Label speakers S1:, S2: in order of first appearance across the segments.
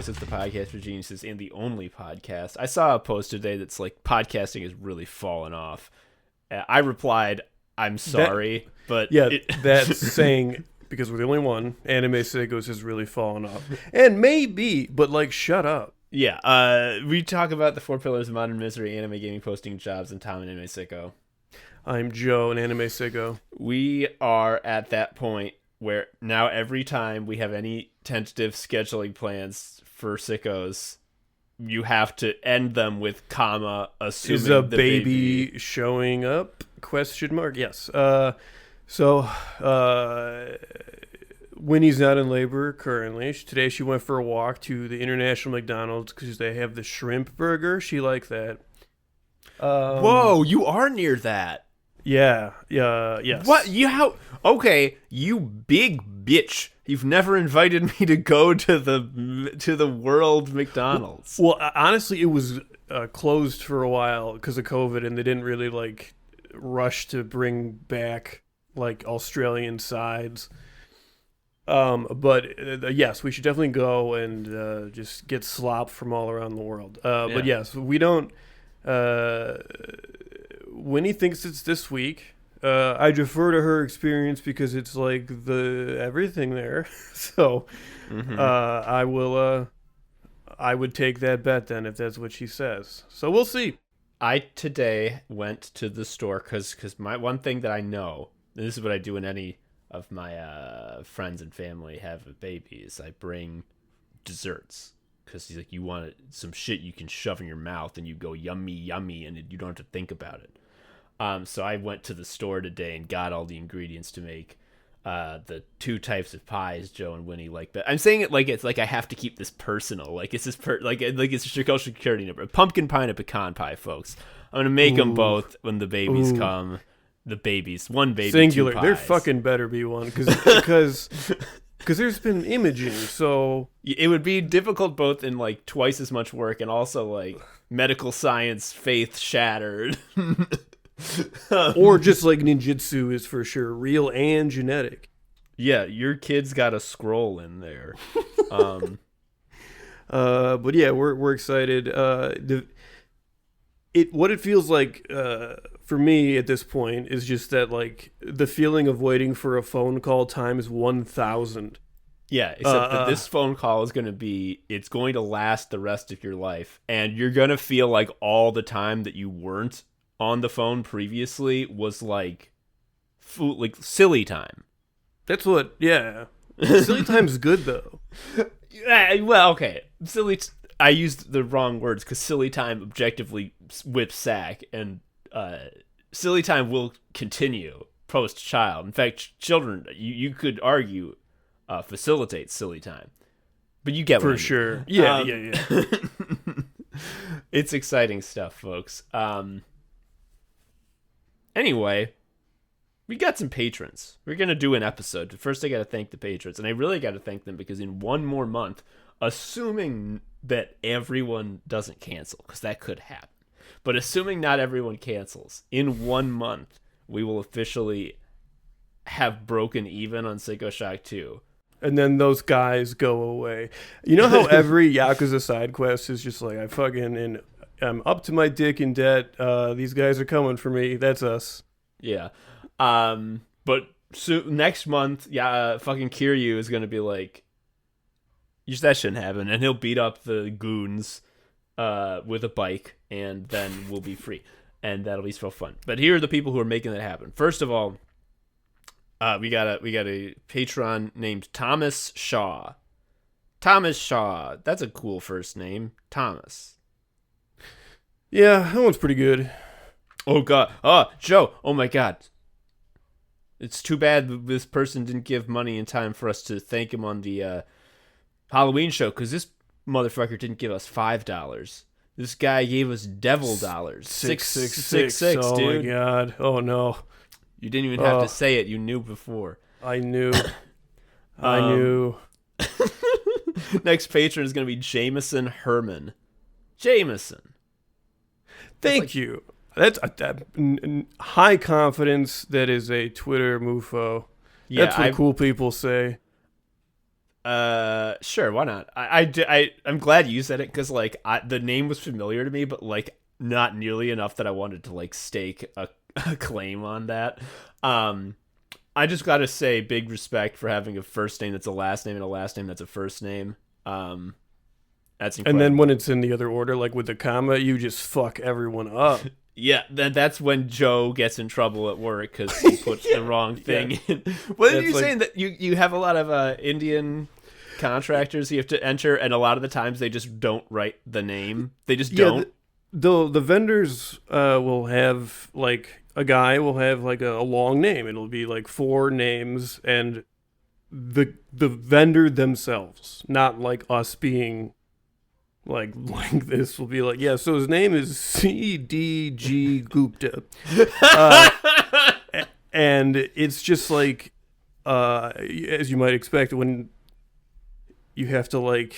S1: Sickos is the podcast for geniuses and the only podcast. I saw a post today that's like, podcasting is really fallen off. I replied, I'm sorry, but...
S2: Yeah, that's saying, because we're the only one, Anime Sickos has really fallen off. And maybe, but like, shut up.
S1: Yeah, we talk about the 4 pillars of modern misery, anime gaming, posting jobs, and Tom and Anime Sicko.
S2: I'm Joe, an Anime Sicko.
S1: We are at that point where now every time we have any tentative scheduling plans for Sickos, you have to end them with comma, assuming
S2: Is a
S1: the
S2: baby showing up? Question mark. Yes. Winnie's not in labor currently. Today she went for a walk to the International McDonald's because they have the shrimp burger. She liked that.
S1: Whoa, you are near that.
S2: Yeah. Yes.
S1: What? Okay, you big bitch. You've never invited me to go to the World McDonald's.
S2: Well, honestly, it was closed for a while because of COVID, and they didn't really like rush to bring back like Australian sides. But yes, we should definitely go and just get slop from all around the world. But yes, we don't. Winnie thinks it's this week. I defer to her experience because it's like the everything there. So I would take that bet then if that's what she says. So we'll see.
S1: I today went to the store because my one thing that I know, and this is what I do when any of my friends and family have a baby, is I bring desserts. Because he's like, you want some shit you can shove in your mouth and you go yummy, yummy, and you don't have to think about it. So I went to the store today and got all the ingredients to make the 2 types of pies Joe and Winnie like. But I'm saying it like it's like I have to keep this personal. Like it's this like it's a social security number. Pumpkin pie and a pecan pie, folks. I'm gonna make them both when the babies come. The babies, one baby,
S2: singular.
S1: 2 pies.
S2: There fucking better be one because there's been imaging, so
S1: it would be difficult both in like twice as much work and also like medical science faith shattered.
S2: Or just like ninjutsu is for sure real and genetic.
S1: Yeah, your kid's got a scroll in there.
S2: But yeah, we're excited. What it feels like for me at this point is just that like the feeling of waiting for a phone call times 1,000.
S1: Yeah, except that this phone call is going to last the rest of your life, and you're going to feel like all the time that you weren't on the phone previously was like silly time.
S2: That's what, yeah. Silly time's good though.
S1: Well, okay, I used the wrong words because silly time objectively whips sack, and silly time will continue post-child. In fact, children, you could argue, facilitate silly time. But you get what I mean.
S2: For sure. Yeah.
S1: It's exciting stuff, folks. Anyway, we got some patrons. We're going to do an episode. First, I got to thank the patrons, and I really got to thank them because in one more month, assuming that everyone doesn't cancel, because that could happen, but assuming not everyone cancels, in 1 month, we will officially have broken even on Sicko Shock 2.
S2: And then those guys go away. You know how every Yakuza side quest is just like, I'm up to my dick in debt. These guys are coming for me. That's us.
S1: Yeah. But next month, fucking Kiryu is going to be like, that shouldn't happen. And he'll beat up the goons with a bike, and then we'll be free. And that'll be so fun. But here are the people who are making that happen. First of all, we got a patron named Thomas Shaw. Thomas Shaw. That's a cool first name. Thomas.
S2: Yeah, that one's pretty good.
S1: Oh, God. Oh, Joe. Oh, my God. It's too bad that this person didn't give money in time for us to thank him on the Halloween show, because this motherfucker didn't give us $5. This guy gave us devil dollars. 666,
S2: oh,
S1: dude.
S2: My God. Oh, no.
S1: You didn't even have to say it. You knew before.
S2: I knew. I knew.
S1: Next patron is going to be Jameson Herman. Jameson.
S2: Thank you. That's high confidence. That is a Twitter mufo.
S1: Yeah,
S2: that's what cool people say.
S1: Sure, why not? I'm glad you said it because like the name was familiar to me, but like not nearly enough that I wanted to like stake a claim on that. I just gotta say, big respect for having a first name that's a last name and a last name that's a first name. That's incredible.
S2: And then when it's in the other order, like with the comma, you just fuck everyone up.
S1: Yeah, that's when Joe gets in trouble at work because he puts the wrong thing in. What are you saying that you have a lot of Indian contractors you have to enter, and a lot of the times they just don't write the name. They just don't.
S2: The vendors will have like a guy will have like a long name. It'll be like 4 names, and the vendor themselves, not like us being like this, will be like, yeah, so his name is C.D.G. Gupta. And it's just like, as you might expect, when you have to like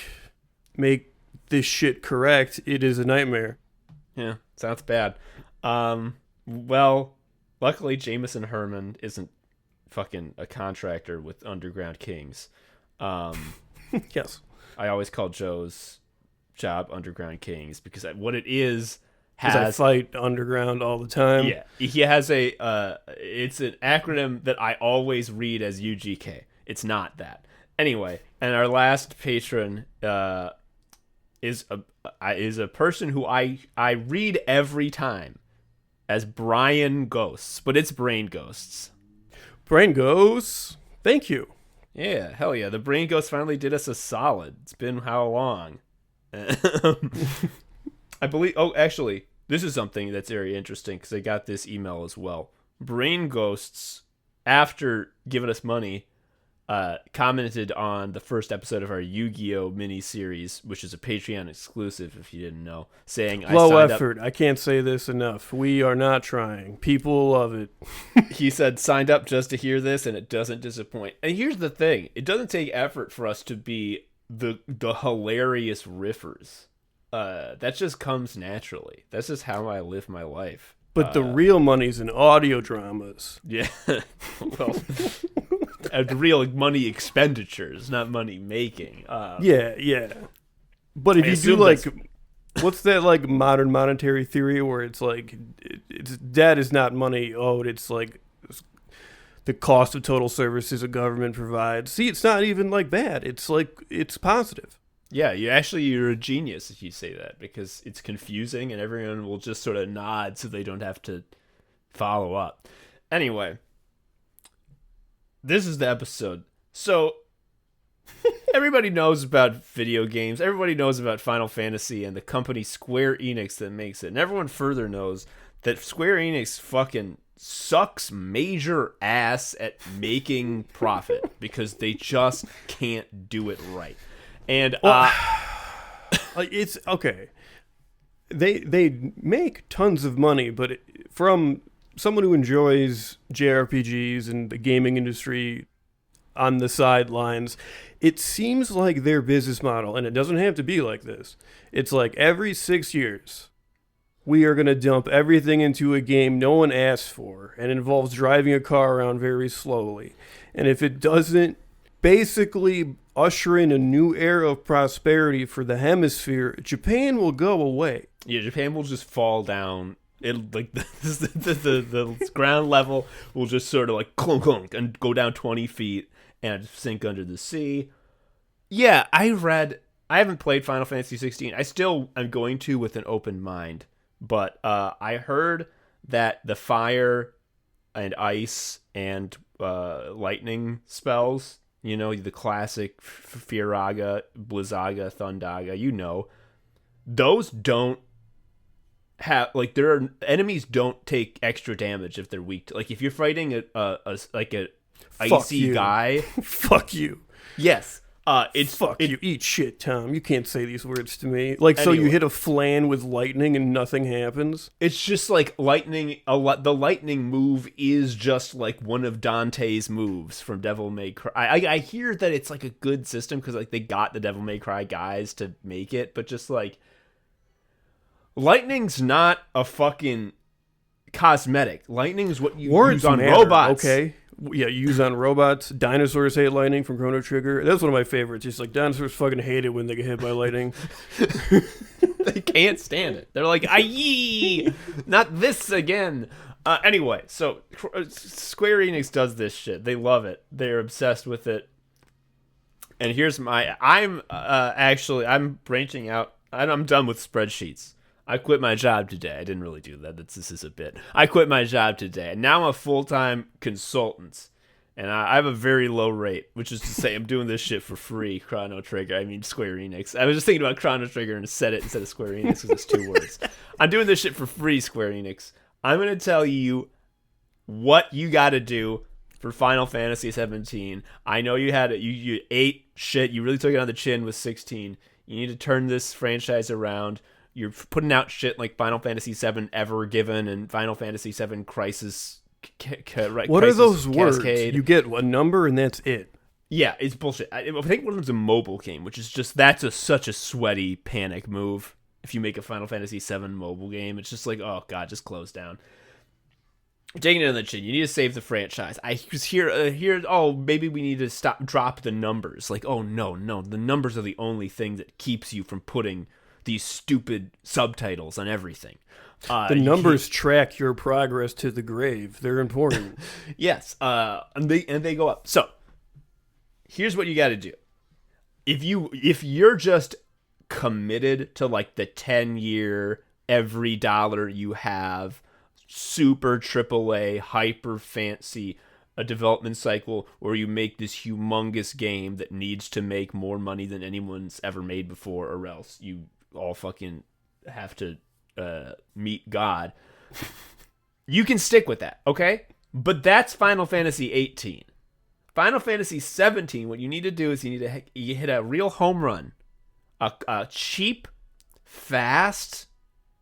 S2: make this shit correct, it is a nightmare.
S1: Yeah, sounds bad. Well, luckily Jameson Herman isn't fucking a contractor with Underground Kings.
S2: Yes.
S1: I always call Joe's job Underground Kings because what it is
S2: has... I fight underground all the time.
S1: Yeah, he has it's an acronym that I always read as UGK. It's not that. Anyway, and our last patron is a person who I read every time as Brian Ghosts, but it's Brain Ghosts.
S2: Brain Ghosts? Thank you.
S1: Yeah, hell yeah. The Brain Ghosts finally did us a solid. It's been how long? I believe... Oh, actually, this is something that's very interesting because I got this email as well. Brain Ghosts, after giving us money, commented on the first episode of our Yu-Gi-Oh! Mini-series, which is a Patreon exclusive, if you didn't know, saying...
S2: Low effort. I can't say this enough. We are not trying. People love it.
S1: He said, signed up just to hear this, and it doesn't disappoint. And here's the thing. It doesn't take effort for us to be the hilarious riffers. That just comes naturally. That's just how I live my life.
S2: But the real money's in audio dramas.
S1: Yeah. Well... the real money expenditures, not money making.
S2: Yeah. But if you do like, what's that like modern monetary theory where it's like, it's debt is not money owed. It's like the cost of total services a government provides. See, it's not even like that. It's like, it's positive.
S1: Yeah, you're a genius if you say that because it's confusing and everyone will just sort of nod so they don't have to follow up. Anyway. This is the episode. So, everybody knows about video games. Everybody knows about Final Fantasy and the company Square Enix that makes it. And everyone further knows that Square Enix fucking sucks major ass at making profit because they just can't do it right. And
S2: it's okay. They make tons of money, but from someone who enjoys JRPGs and the gaming industry on the sidelines, it seems like their business model, and it doesn't have to be like this, it's like every 6 years, we are going to dump everything into a game no one asked for, and it involves driving a car around very slowly. And if it doesn't basically usher in a new era of prosperity for the hemisphere, Japan will go away.
S1: Yeah, Japan will just fall down. It like the ground level will just sort of like clunk clunk and go down 20 feet and sink under the sea. Yeah, I haven't played Final Fantasy 16. I still am going to with an open mind, but I heard that the fire and ice and lightning spells, you know, the classic Firaga, Blizzaga, Thundaga, those don't have like enemies don't take extra damage if they're weak like if you're fighting a icy guy.
S2: Fuck you.
S1: Yes.
S2: You eat shit, Tom. You can't say these words to me. Like, anyway. So you hit a flan with lightning and nothing happens?
S1: It's just like lightning. The lightning move is just like one of Dante's moves from Devil May Cry. I hear that it's like a good system because like they got the Devil May Cry guys to make it, but just like lightning's not a fucking cosmetic. Lightning's what you use on robots.
S2: Okay. Yeah, use on robots. Dinosaurs hate lightning from Chrono Trigger. That's one of my favorites. It's like dinosaurs fucking hate it when they get hit by lightning.
S1: They can't stand it. They're like, aye, not this again. Anyway, so Square Enix does this shit. They love it. They're obsessed with it. And here's I'm branching out. I'm done with spreadsheets. I quit my job today. I didn't really do that. This is a bit. I quit my job today. And now I'm a full-time consultant. And I have a very low rate, which is to say I'm doing this shit for free. Chrono Trigger. I mean, Square Enix. I was just thinking about Chrono Trigger and said it instead of Square Enix because it's 2 words. I'm doing this shit for free, Square Enix. I'm going to tell you what you got to do for Final Fantasy 17. I know you had it. You ate shit. You really took it on the chin with 16. You need to turn this franchise around. You're putting out shit like Final Fantasy 7 Ever Given and Final Fantasy 7 Crisis.
S2: What are those
S1: Cascade.
S2: words? You get a number and that's it.
S1: Yeah, it's bullshit. I think one of them's a mobile game, which is just such a sweaty panic move. If you make a Final Fantasy 7 mobile game, it's just like, oh god, just close down. Taking it on the chin, you need to save the franchise. I was here. Oh, maybe we need to drop the numbers. Like, oh no, the numbers are the only thing that keeps you from putting these stupid subtitles on everything.
S2: The numbers track your progress to the grave. They're important.
S1: Yes, and they go up. So here's what you got to do. If you're just committed to like the 10-year every dollar you have super AAA hyper fancy a development cycle where you make this humongous game that needs to make more money than anyone's ever made before, or else you all fucking have to meet God. You can stick with that, okay? But that's Final Fantasy 18. Final Fantasy 17, what you need to do is you hit a real home run. A cheap, fast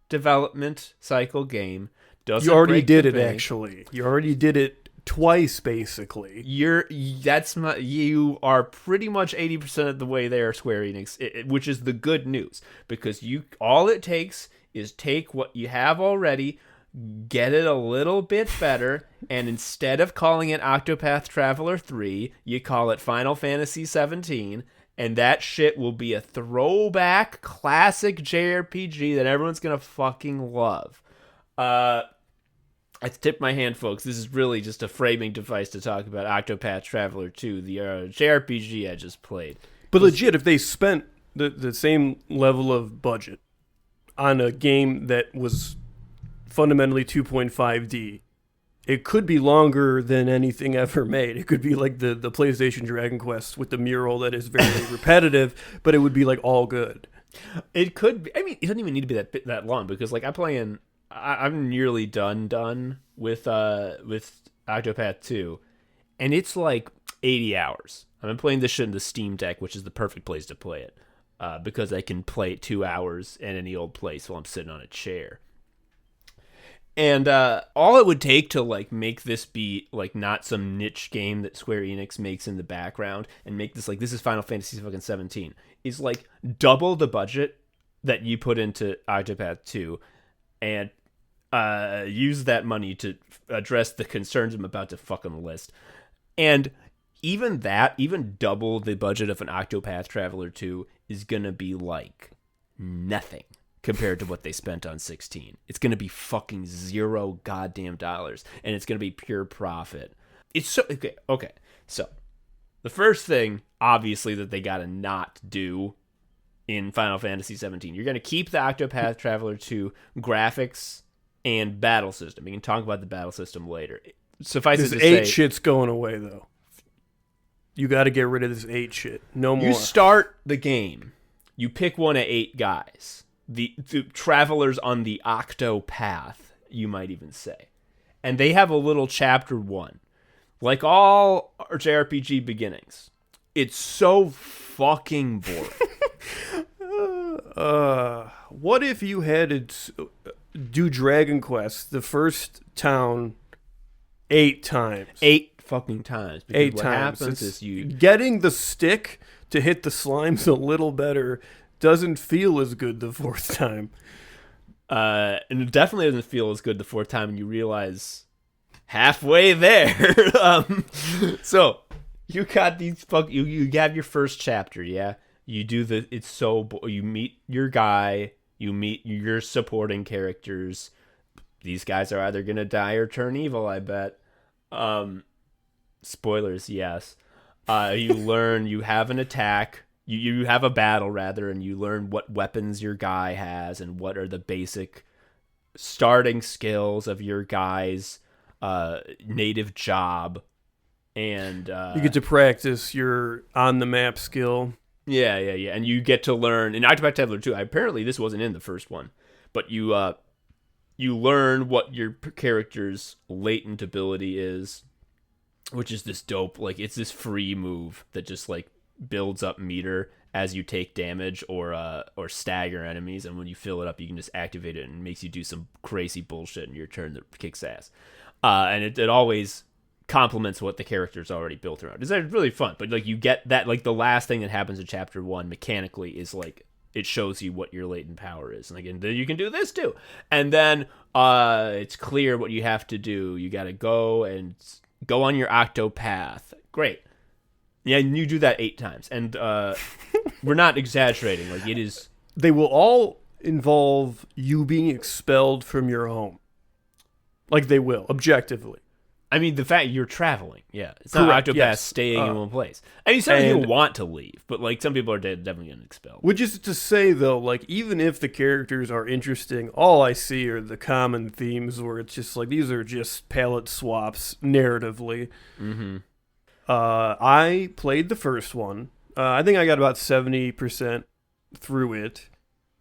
S1: development cycle game.
S2: You already did it, actually. You already did it twice, basically.
S1: You are pretty much 80% of the way there, Square Enix, which is the good news, because all it takes is take what you have already, get it a little bit better, and instead of calling it Octopath Traveler 3, you call it Final Fantasy 17, and that shit will be a throwback classic JRPG that everyone's gonna fucking love. I tipped my hand, folks. This is really just a framing device to talk about Octopath Traveler 2, the JRPG I just played.
S2: But legit, if they spent the same level of budget on a game that was fundamentally 2.5D, it could be longer than anything ever made. It could be like the PlayStation Dragon Quest with the mural that is very repetitive, but it would be like all good.
S1: It could be. I mean, it doesn't even need to be that long, because like I'm nearly done with Octopath 2, and it's like 80 hours. I've been playing this shit in the Steam Deck, which is the perfect place to play it, because I can play it 2 hours in any old place while I'm sitting on a chair. And all it would take to like make this be like not some niche game that Square Enix makes in the background, and make this like this is Final Fantasy fucking 17, is like double the budget that you put into Octopath 2, and use that money to address the concerns I'm about to fucking list. And even double the budget of an Octopath Traveler 2 is gonna be like nothing compared to what they spent on 16. It's gonna be fucking $0 goddamn dollars, and it's gonna be pure profit. It's so okay. So the first thing, obviously, that they gotta not do in Final Fantasy 17, you're gonna keep the Octopath Traveler 2 graphics and battle system. We can talk about the battle system later. Suffice it to say,
S2: 8 shit's going away, though. You got to get rid of this 8 shit. No more.
S1: You start the game. You pick one of 8 guys. The travelers on the Octopath, you might even say. And they have a little chapter 1. Like all JRPG beginnings. It's so fucking boring.
S2: What if you had to do Dragon Quest, the first town, 8 times?
S1: 8 fucking times. Because
S2: 8
S1: what
S2: times.
S1: happens is you
S2: getting the stick to hit the slimes a little better doesn't feel as good the 4th time.
S1: And it definitely doesn't feel as good the 4th time when you realize halfway there. So you got these you have your first chapter, yeah. You do you meet your guy, you meet your supporting characters. These guys are either gonna die or turn evil, I bet. Spoilers, yes. You learn you have an attack. You have a battle rather, and you learn what weapons your guy has and what are the basic starting skills of your guy's native job. And
S2: you get to practice your on the map skill.
S1: Yeah. And you get to learn in Octopath Traveler 2. Apparently, this wasn't in the first one, but you learn what your character's latent ability is, which is this dope. Like, it's this free move that just like builds up meter as you take damage or stagger enemies, and when you fill it up, you can just activate it and it makes you do some crazy bullshit in your turn that kicks ass. And it always complements what the character's already built around. It's really fun, but like you get that, like the last thing that happens in chapter 1 mechanically is like it shows you what your latent power is, and again, you can do this too. And then it's clear what you have to do. You got to go on your Octopath. Great. Yeah, and you do that 8 times, and we're not exaggerating. Like, it is.
S2: They will all involve you being expelled from your home. Like, they will, objectively.
S1: I mean, the fact you're traveling, yeah. It's
S2: Correct,
S1: not Octopath staying in one place. I mean, some people want to leave, but like some people are definitely getting expelled.
S2: Which is to say, though, like, even if the characters are interesting, all I see are the common themes where it's just like, these are just palette swaps narratively.
S1: Mm-hmm.
S2: I played the first one. I think I got about 70% through it.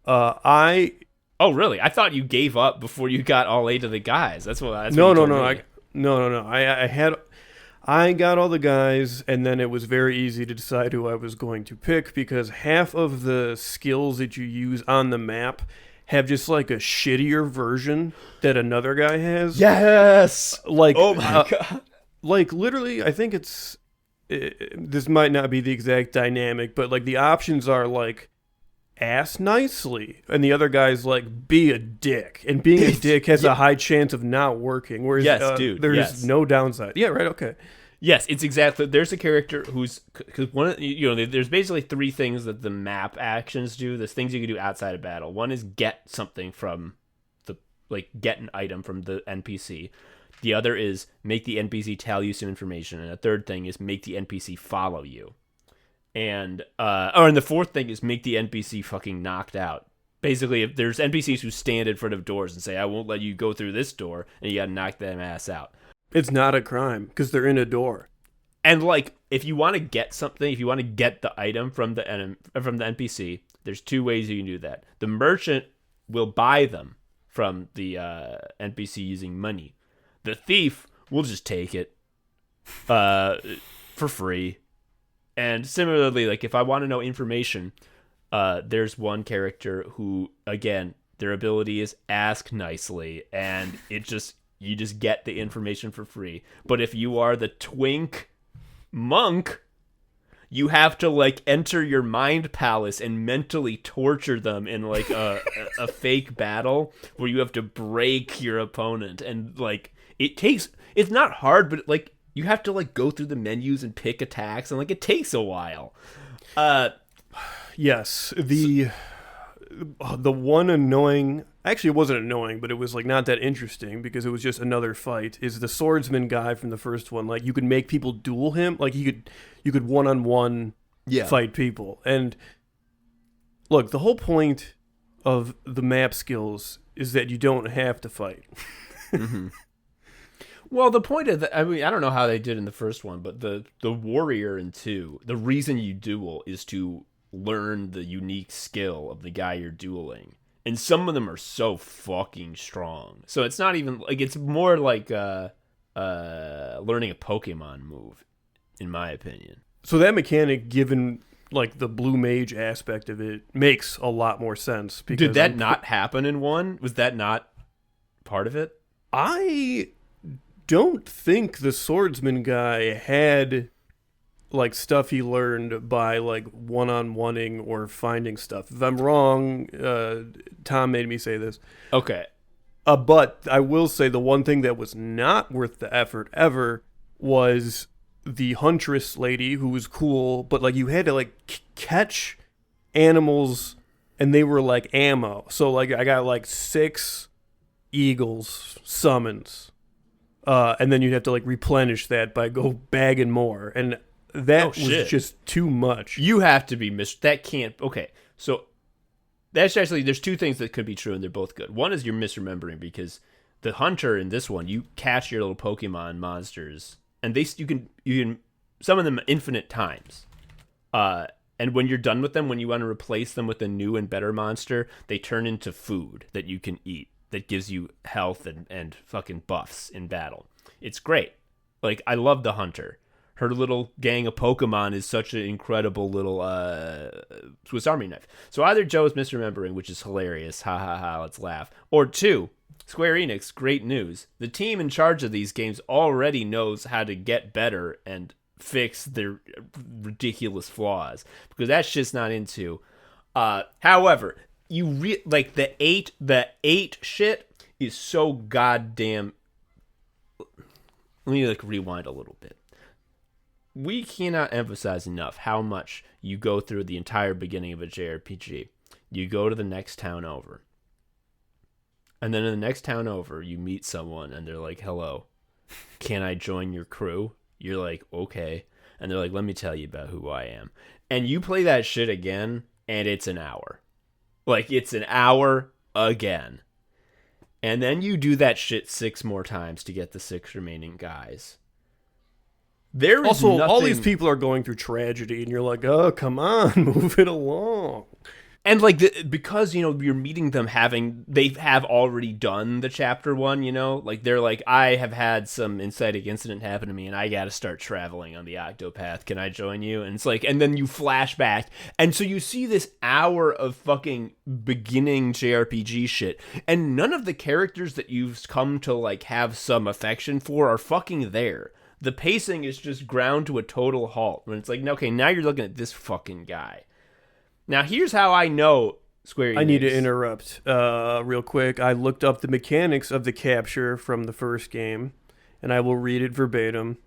S1: Oh, really? I thought you gave up before you got all 8 of the guys. That's what.
S2: No. I got all the guys, and then it was very easy to decide who I was going to pick because half of the skills that you use on the map have just like a shittier version that another guy has.
S1: Yes.
S2: Like,
S1: oh my god.
S2: Like, literally, I think this might not be the exact dynamic, but like the options are like ass nicely, and the other guy's like be a dick, and being a dick has a high chance of not working. Whereas there's no downside. Yeah, right. Okay.
S1: Yes, it's exactly. There's a character who's because there's basically 3 things that the map actions do. There's things you can do outside of battle. One is get something from get an item from the NPC. The other is make the NPC tell you some information, and the third thing is make the NPC follow you. And the fourth thing is make the NPC fucking knocked out. Basically, if there's NPCs who stand in front of doors and say, "I won't let you go through this door," and you gotta knock them ass out.
S2: It's not a crime because they're in a door.
S1: And like, if you want to get something, if you want to get the item from the NPC, there's 2 ways you can do that. The merchant will buy them from the NPC using money. The thief will just take it for free. And similarly, like if I want to know information, there's one character who, again, their ability is ask nicely, and you just get the information for free. But if you are the twink monk, you have to like enter your mind palace and mentally torture them in like a fake battle where you have to break your opponent, and like it's not hard, but like you have to like go through the menus and pick attacks, and like it takes a while.
S2: Yes, the one annoying, actually it wasn't annoying, but it was like not that interesting because it was just another fight, is the swordsman guy from the first one. Like you could make people duel him, like you could one-on-one fight people. And look, the whole point of the map skills is that you don't have to fight.
S1: Mm-hmm. Well, the point of I mean, I don't know how they did in the first one, but the warrior in 2, the reason you duel is to learn the unique skill of the guy you're dueling. And some of them are so fucking strong. So it's not even like, it's more like learning a Pokemon move, in my opinion.
S2: So that mechanic, given like the blue mage aspect of it, makes a lot more sense. Because
S1: did that not happen in 1? Was that not part of it?
S2: I don't think the swordsman guy had like stuff he learned by like one-on-oneing or finding stuff. If I'm wrong, Tom made me say this.
S1: Okay.
S2: But I will say the one thing that was not worth the effort ever was the huntress lady who was cool, but like you had to like catch animals and they were like ammo. So like I got like 6 eagles summons. And then you'd have to like replenish that by go bagging more. And that was just too much.
S1: You have to be that can't. Okay, so that's actually, there's 2 things that could be true, and they're both good. One is you're misremembering, because the hunter in this one, you catch your little Pokemon monsters, and you can summon them infinite times. And when you're done with them, when you want to replace them with a new and better monster, they turn into food that you can eat that gives you health and fucking buffs in battle. It's great. Like, I love the hunter. Her little gang of Pokemon is such an incredible little Swiss Army knife. So either Joe is misremembering, which is hilarious, ha ha ha, let's laugh. Or 2, Square Enix, great news. The team in charge of these games already knows how to get better and fix their ridiculous flaws, because that's just not into. However, like the 8 shit is so goddamn. Let me like rewind a little bit. We cannot emphasize enough how much you go through the entire beginning of a JRPG. You go to the next town over. And then in the next town over, you meet someone and they're like, hello, can I join your crew? You're like, okay. And they're like, let me tell you about who I am. And you play that shit again, and it's an hour. Like, it's an hour again. And then you do that shit 6 more times to get the 6 remaining guys. There is
S2: also,
S1: nothing...
S2: all these people are going through tragedy, and you're like, oh, come on, move it along.
S1: And like because you're meeting them they have already done the chapter 1, like they're like, I have had some inciting incident happen to me and I got to start traveling on the Octopath. Can I join you? And it's like, and then you flash back, and so you see this hour of fucking beginning JRPG shit, and none of the characters that you've come to like have some affection for are fucking there. The pacing is just ground to a total halt when it's like, okay, now you're looking at this fucking guy. Now, here's how I know Square Enix.
S2: I need to interrupt real quick. I looked up the mechanics of the capture from the first game, and I will read it verbatim.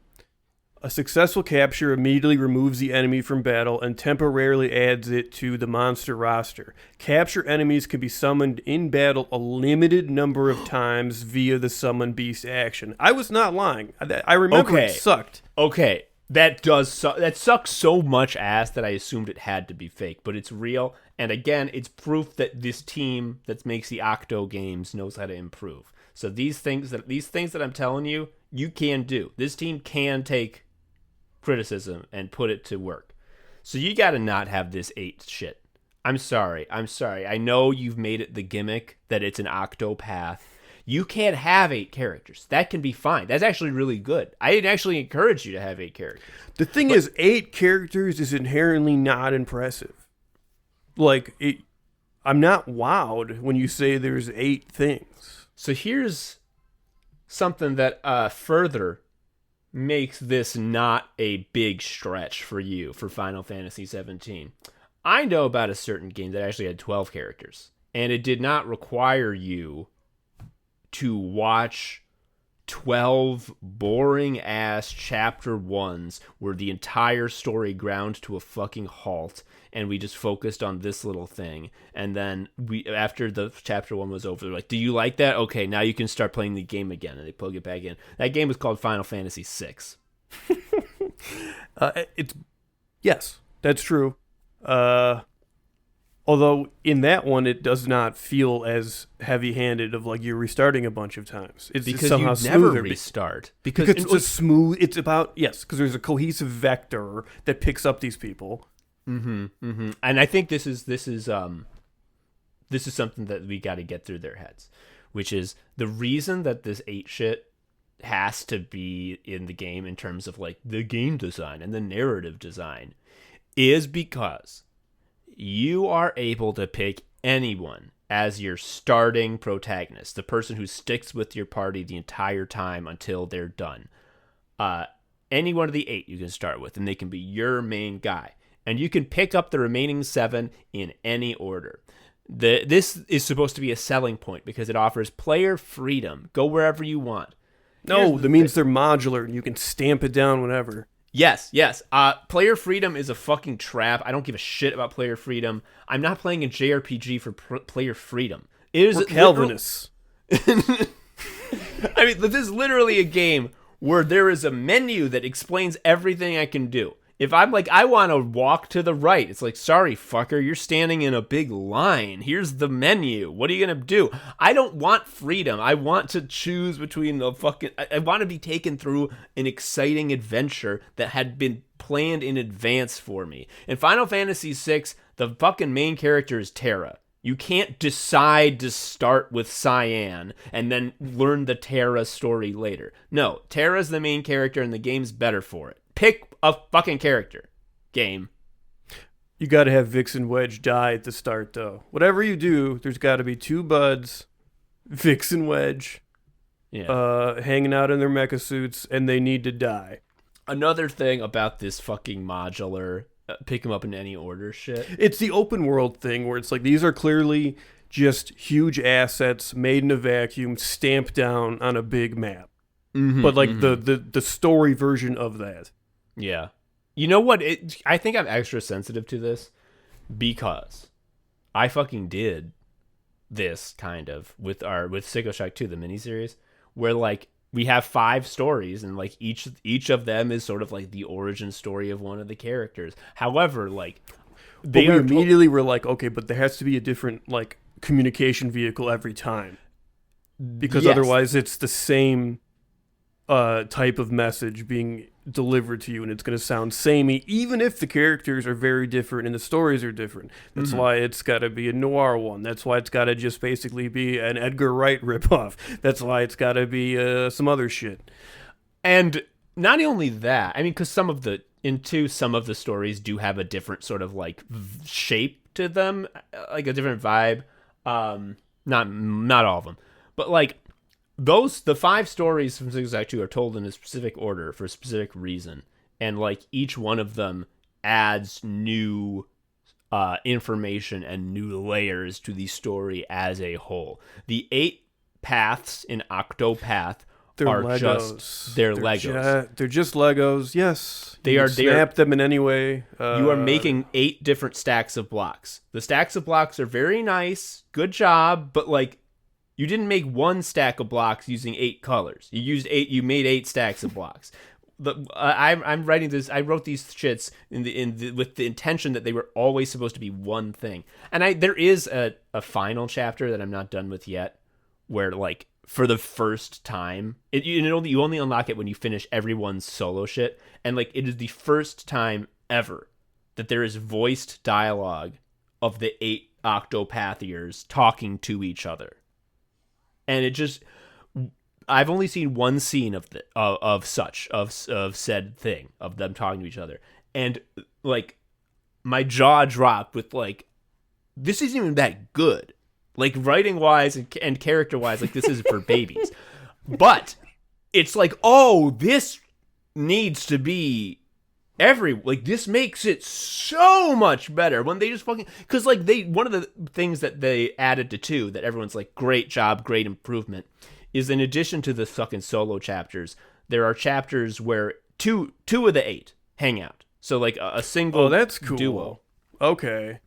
S2: A successful capture immediately removes the enemy from battle and temporarily adds it to the monster roster. Capture enemies can be summoned in battle a limited number of times via the Summon Beast action. I was not lying. I remember it sucked.
S1: Okay. That sucks so much ass that I assumed it had to be fake, but it's real. And again, it's proof that this team that makes the Octo games knows how to improve. So these things that I'm telling you, you can do. This team can take criticism and put it to work. So you got to not have this 8 shit. I'm sorry. I know you've made it the gimmick that it's an Octopath. You can't have 8 characters. That can be fine. That's actually really good. I'd actually encourage you to have 8 characters.
S2: The thing is, 8 characters is inherently not impressive. Like, I'm not wowed when you say there's 8 things.
S1: So here's something that further makes this not a big stretch for you for Final Fantasy 17. I know about a certain game that actually had 12 characters, and it did not require you to watch 12 boring ass chapter 1s where the entire story ground to a fucking halt and we just focused on this little thing, and then after the chapter 1 was over, they're like, do you like that? Okay, now you can start playing the game again, and they plug it back in. That game was called Final Fantasy 6.
S2: Yes, that's true. Although in that one, it does not feel as heavy-handed of like you're restarting a bunch of times. It's
S1: because
S2: somehow
S1: you never
S2: smoother.
S1: Restart.
S2: Because it's a smooth. It's about because there's a cohesive vector that picks up these people.
S1: And I think this is something that we got to get through their heads, which is the reason that this 8 shit has to be in the game in terms of like the game design and the narrative design is because you are able to pick anyone as your starting protagonist, the person who sticks with your party the entire time until they're done. Any one of the 8 you can start with, and they can be your main guy. And you can pick up the remaining 7 in any order. This is supposed to be a selling point because it offers player freedom. Go wherever you want.
S2: No, that means they're modular and you can stamp it down whenever.
S1: Yes. Player freedom is a fucking trap. I don't give a shit about player freedom. I'm not playing a JRPG for player freedom. It is
S2: We're Calvinists.
S1: I mean, this is literally a game where there is a menu that explains everything I can do. If I'm like, I want to walk to the right, it's like, sorry, fucker, you're standing in a big line. Here's the menu. What are you going to do? I don't want freedom. I want to choose between the fucking... I want to be taken through an exciting adventure that had been planned in advance for me. In Final Fantasy VI, the fucking main character is Terra. You can't decide to start with Cyan and then learn the Terra story later. No, Terra's the main character and the game's better for it. Pick a fucking character. Game.
S2: You got to have Vix and Wedge die at the start, though. Whatever you do, there's got to be two buds, Vix and Wedge, hanging out in their mecha suits, and they need to die.
S1: Another thing about this fucking modular pick them up in any order shit.
S2: It's the open world thing where it's like these are clearly just huge assets made in a vacuum, stamped down on a big map. But like the story version of that.
S1: Yeah. You know what? I think I'm extra sensitive to this because I fucking did this kind of with Sickos Shack 2, the miniseries, where like we have 5 stories and like each of them is sort of like the origin story of one of the characters. However, like
S2: we immediately were like, okay, but there has to be a different like communication vehicle every time. Because otherwise it's the same type of message being delivered to you, and it's going to sound samey, even if the characters are very different and the stories are different. That's why it's got to be a noir one. That's why it's got to just basically be an Edgar Wright ripoff. That's why it's got to be some other shit.
S1: And not only that, I mean, because some of the stories do have a different sort of like shape to them, like a different vibe. Not all of them, but like. The 5 stories from Sickos Shack 2 are told in a specific order for a specific reason, and like each one of them adds new information and new layers to the story as a whole. The 8 paths in Octopath are Legos. They're Legos.
S2: They're just Legos. Yes,
S1: you
S2: snap them in any way.
S1: You are making 8 different stacks of blocks. The stacks of blocks are very nice. Good job, but like. You didn't make 1 stack of blocks using 8 colors. You made 8 stacks of blocks. I'm writing this. I wrote these shits with the intention that they were always supposed to be one thing. And there is a final chapter that I'm not done with yet, where like for the first time, you only unlock it when you finish everyone's solo shit, and like it is the first time ever that there is voiced dialogue of the 8 Octopathiers talking to each other. And it just, I've only seen one scene of said thing, of them talking to each other. And like, my jaw dropped with like, this isn't even that good. Like writing wise and character wise, like this is for babies. But it's like, oh, this needs to be this makes it so much better when they just fucking, because like one of the things that they added to 2 that everyone's like, great job, great improvement, is in addition to the fucking solo chapters, there are chapters where two of the 8 hang out. So like a single
S2: that's cool.
S1: duo.
S2: Okay.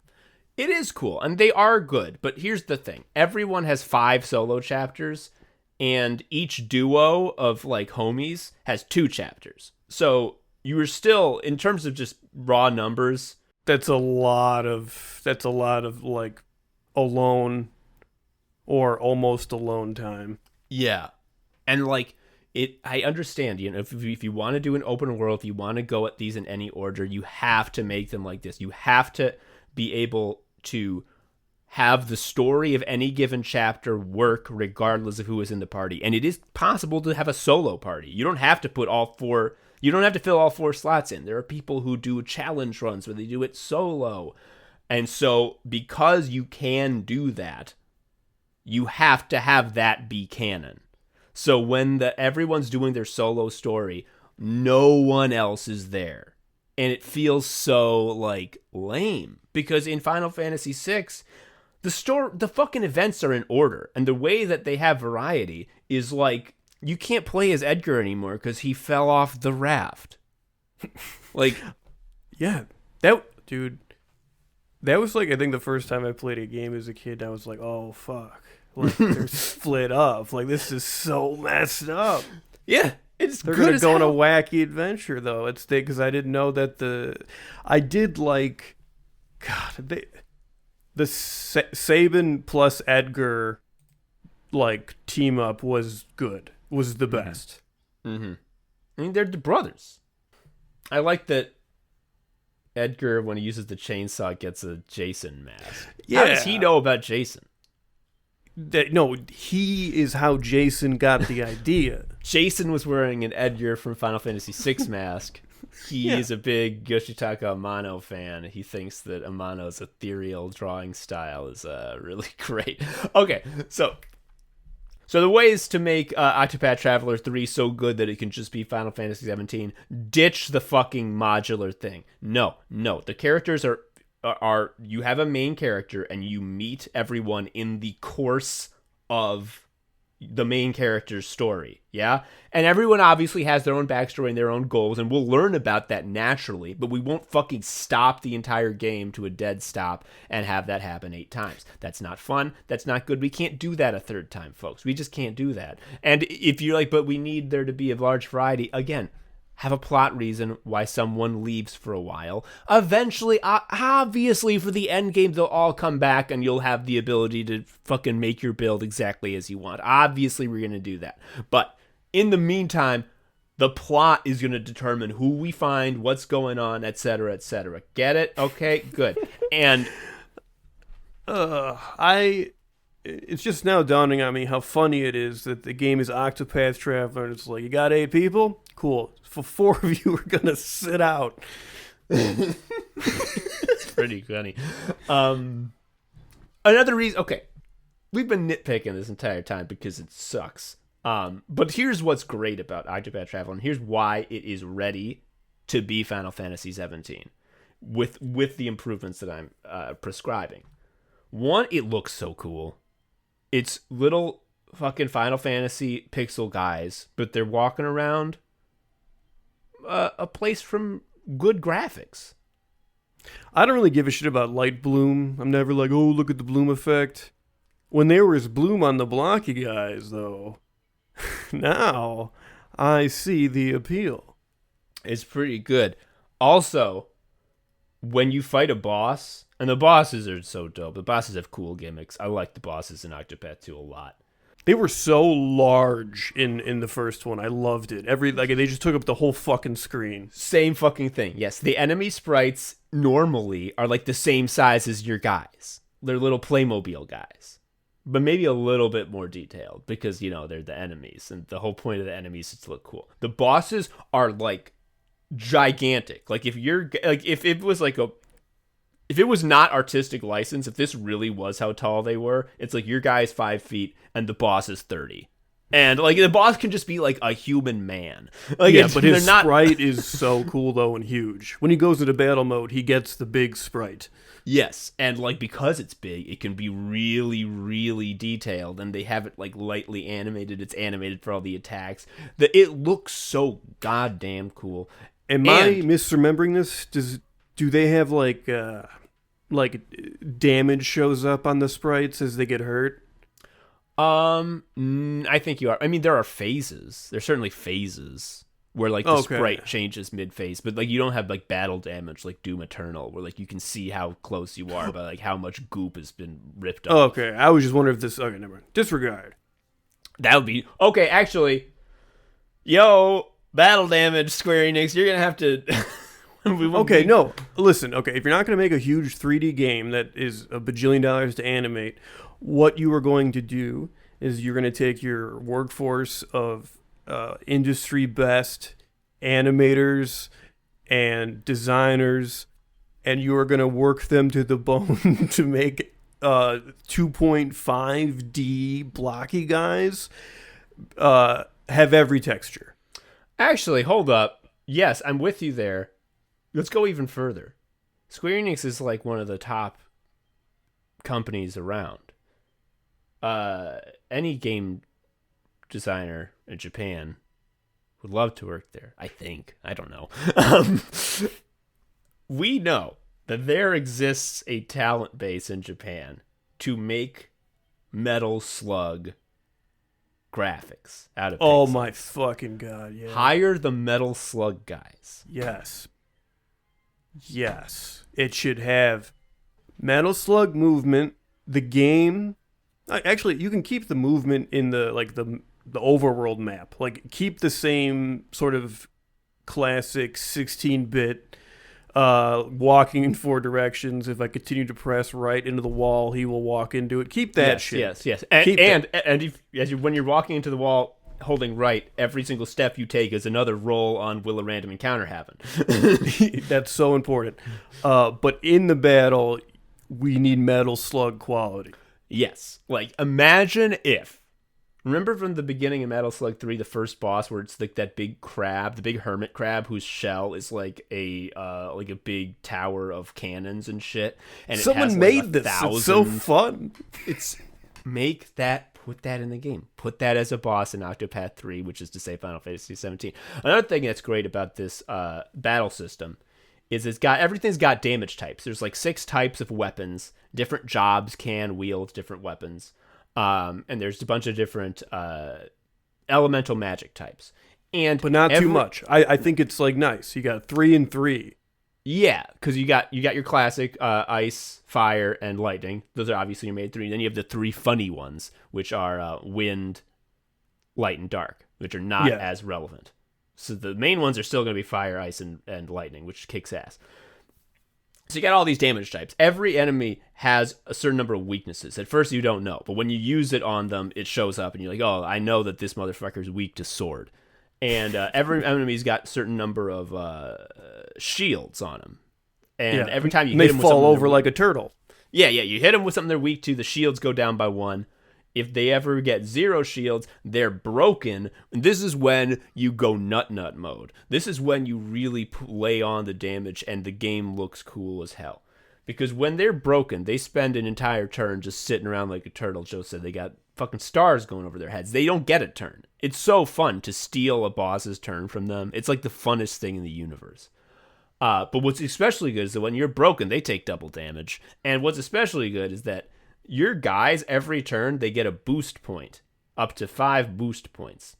S1: It is cool, and they are good, but here's the thing. Everyone has 5 solo chapters, and each duo of like homies has 2 chapters. So you were still, in terms of just raw numbers,
S2: that's a lot of like alone or almost alone time.
S1: Yeah. And like I understand, if you want to do an open world, if you want to go at these in any order, you have to make them like this. You have to be able to have the story of any given chapter work regardless of who is in the party. And it is possible to have a solo party. You don't have to put you don't have to fill all 4 slots in. There are people who do challenge runs where they do it solo. And so because you can do that, you have to have that be canon. So when everyone's doing their solo story, no one else is there. And it feels so like lame, because in Final Fantasy VI, the fucking events are in order, and the way that they have variety is like you can't play as Edgar anymore because he fell off the raft. Like,
S2: yeah, dude, that was like I think the first time I played a game as a kid. I was like, oh fuck, like they're split up. Like this is so messed up.
S1: Yeah,
S2: they're gonna go on a wacky adventure though. It's because I didn't know that I did like, God, the Sabin plus Edgar like team up was good. Was the best.
S1: Mm-hmm. I mean, they're the brothers. I like that Edgar, when he uses the chainsaw, gets a Jason mask. Yeah. How does he know about Jason?
S2: No, he is how Jason got the idea.
S1: Jason was wearing an Edgar from Final Fantasy VI mask. He is a big Yoshitaka Amano fan. He thinks that Amano's ethereal drawing style is really great. Okay, so the ways to make Octopath Traveler 3 so good that it can just be Final Fantasy 17, ditch the fucking modular thing. No. The characters are you have a main character and you meet everyone in the course of the main character's story, yeah? And everyone obviously has their own backstory and their own goals, and we'll learn about that naturally, but we won't fucking stop the entire game to a dead stop and have that happen 8 times. That's not fun. That's not good. We can't do that a third time, folks. We just can't do that. And if you're like, but we need there to be a large variety, again, have a plot reason why someone leaves for a while. Eventually, obviously, for the end game, they'll all come back and you'll have the ability to fucking make your build exactly as you want. Obviously, we're going to do that. But in the meantime, the plot is going to determine who we find, what's going on, etc., etc. Get it? Okay, good. And
S2: it's just now dawning on me how funny it is that the game is Octopath Traveler, and it's like, you got 8 people? Cool. For 4 of you are going to sit out.
S1: It's pretty funny. Another reason, okay, we've been nitpicking this entire time because it sucks. But here's what's great about Octopath Traveler, and here's why it is ready to be Final Fantasy 17 with the improvements that I'm prescribing. One, it looks so cool. It's little fucking Final Fantasy pixel guys, but they're walking around a place from good graphics.
S2: I don't really give a shit about light bloom. I'm never like, oh, look at the bloom effect. When there was bloom on the blocky guys, though, now I see the appeal.
S1: It's pretty good. Also, when you fight a boss, and the bosses are so dope. The bosses have cool gimmicks. I like the bosses in Octopath 2 a lot.
S2: They were so large in the first one. I loved it. They just took up the whole fucking screen.
S1: Same fucking thing. Yes, the enemy sprites normally are like the same size as your guys. They're little Playmobil guys. But maybe a little bit more detailed because, they're the enemies. And the whole point of the enemies is to look cool. The bosses are like gigantic. Like if it was not artistic license, if this really was how tall they were, it's like your guy's 5 feet and the boss is 30. And like the boss can just be like a human man. Like,
S2: yeah, but his sprite is so cool though and huge. When he goes into battle mode, he gets the big sprite.
S1: Yes, and like because it's big, it can be really, really detailed, and they have it like lightly animated. It's animated for all the attacks. It looks so goddamn cool.
S2: Am I misremembering this? Do they have like damage shows up on the sprites as they get hurt?
S1: I think you are. I mean, there are phases. There's certainly phases where like the sprite changes mid-phase, but like you don't have like battle damage like Doom Eternal, where like you can see how close you are by like how much goop has been ripped off.
S2: Oh, okay, I was just wondering if this. Okay, never mind. Disregard.
S1: That would be okay. Actually, battle damage, Square Enix. You're gonna have to.
S2: Okay, no. Listen, okay, if you're not going to make a huge 3D game that is $1 bajillion to animate, what you are going to do is you're going to take your workforce of industry best animators and designers, and you are going to work them to the bone to make 2.5D blocky guys have every texture.
S1: Actually, hold up. Yes, I'm with you there. Let's go even further. Square Enix is like one of the top companies around. Any game designer in Japan would love to work there. I think. I don't know. We know that there exists a talent base in Japan to make Metal Slug graphics out of
S2: Oh
S1: pixels.
S2: my fucking god, yeah.
S1: Hire the Metal Slug guys.
S2: Yes. Yes. It should have Metal Slug movement, the game. Actually, you can keep the movement in the overworld map. Like, keep the same sort of classic 16-bit walking in 4 directions. If I continue to press right into the wall, he will walk into it. Keep that shit.
S1: Yes. And when you're walking into the wall holding right, every single step you take is another roll on will a random encounter happen.
S2: That's so important. But in the battle, we need Metal Slug quality.
S1: Yes. Like, imagine if... Remember from the beginning of Metal Slug 3, the first boss, where it's like that big crab, the big hermit crab, whose shell is like a big tower of cannons and shit. And
S2: someone
S1: it has
S2: made this. It's so fun.
S1: Put that in the game. Put that as a boss in Octopath 3, which is to say Final Fantasy 17. Another thing that's great about this battle system is everything's got damage types. There's like 6 types of weapons. Different jobs can wield different weapons. And there's a bunch of different elemental magic types.
S2: But not too much. I think it's like nice. You got 3 and 3.
S1: Yeah, because you got your classic ice, fire, and lightning. Those are obviously your main 3. Then you have the 3 funny ones, which are wind, light, and dark, which are not as relevant. So the main ones are still going to be fire, ice, and lightning, which kicks ass. So you got all these damage types. Every enemy has a certain number of weaknesses. At first you don't know, but when you use it on them, it shows up, and you're like, oh, I know that this motherfucker is weak to sword. And every enemy's got a certain number of shields on them. And every time you hit them with something...
S2: They fall over like a turtle.
S1: Yeah, you hit them with something they're weak to, the shields go down by 1. If they ever get 0 shields, they're broken. And this is when you go nut mode. This is when you really lay on the damage and the game looks cool as hell. Because when they're broken, they spend an entire turn just sitting around like a turtle. Joe said they got fucking stars going over their heads. They don't get a turn. It's so fun to steal a boss's turn from them. It's like the funnest thing in the universe. But what's especially good is that when you're broken, they take double damage. And what's especially good is that your guys, every turn, they get a boost point. Up to 5 boost points.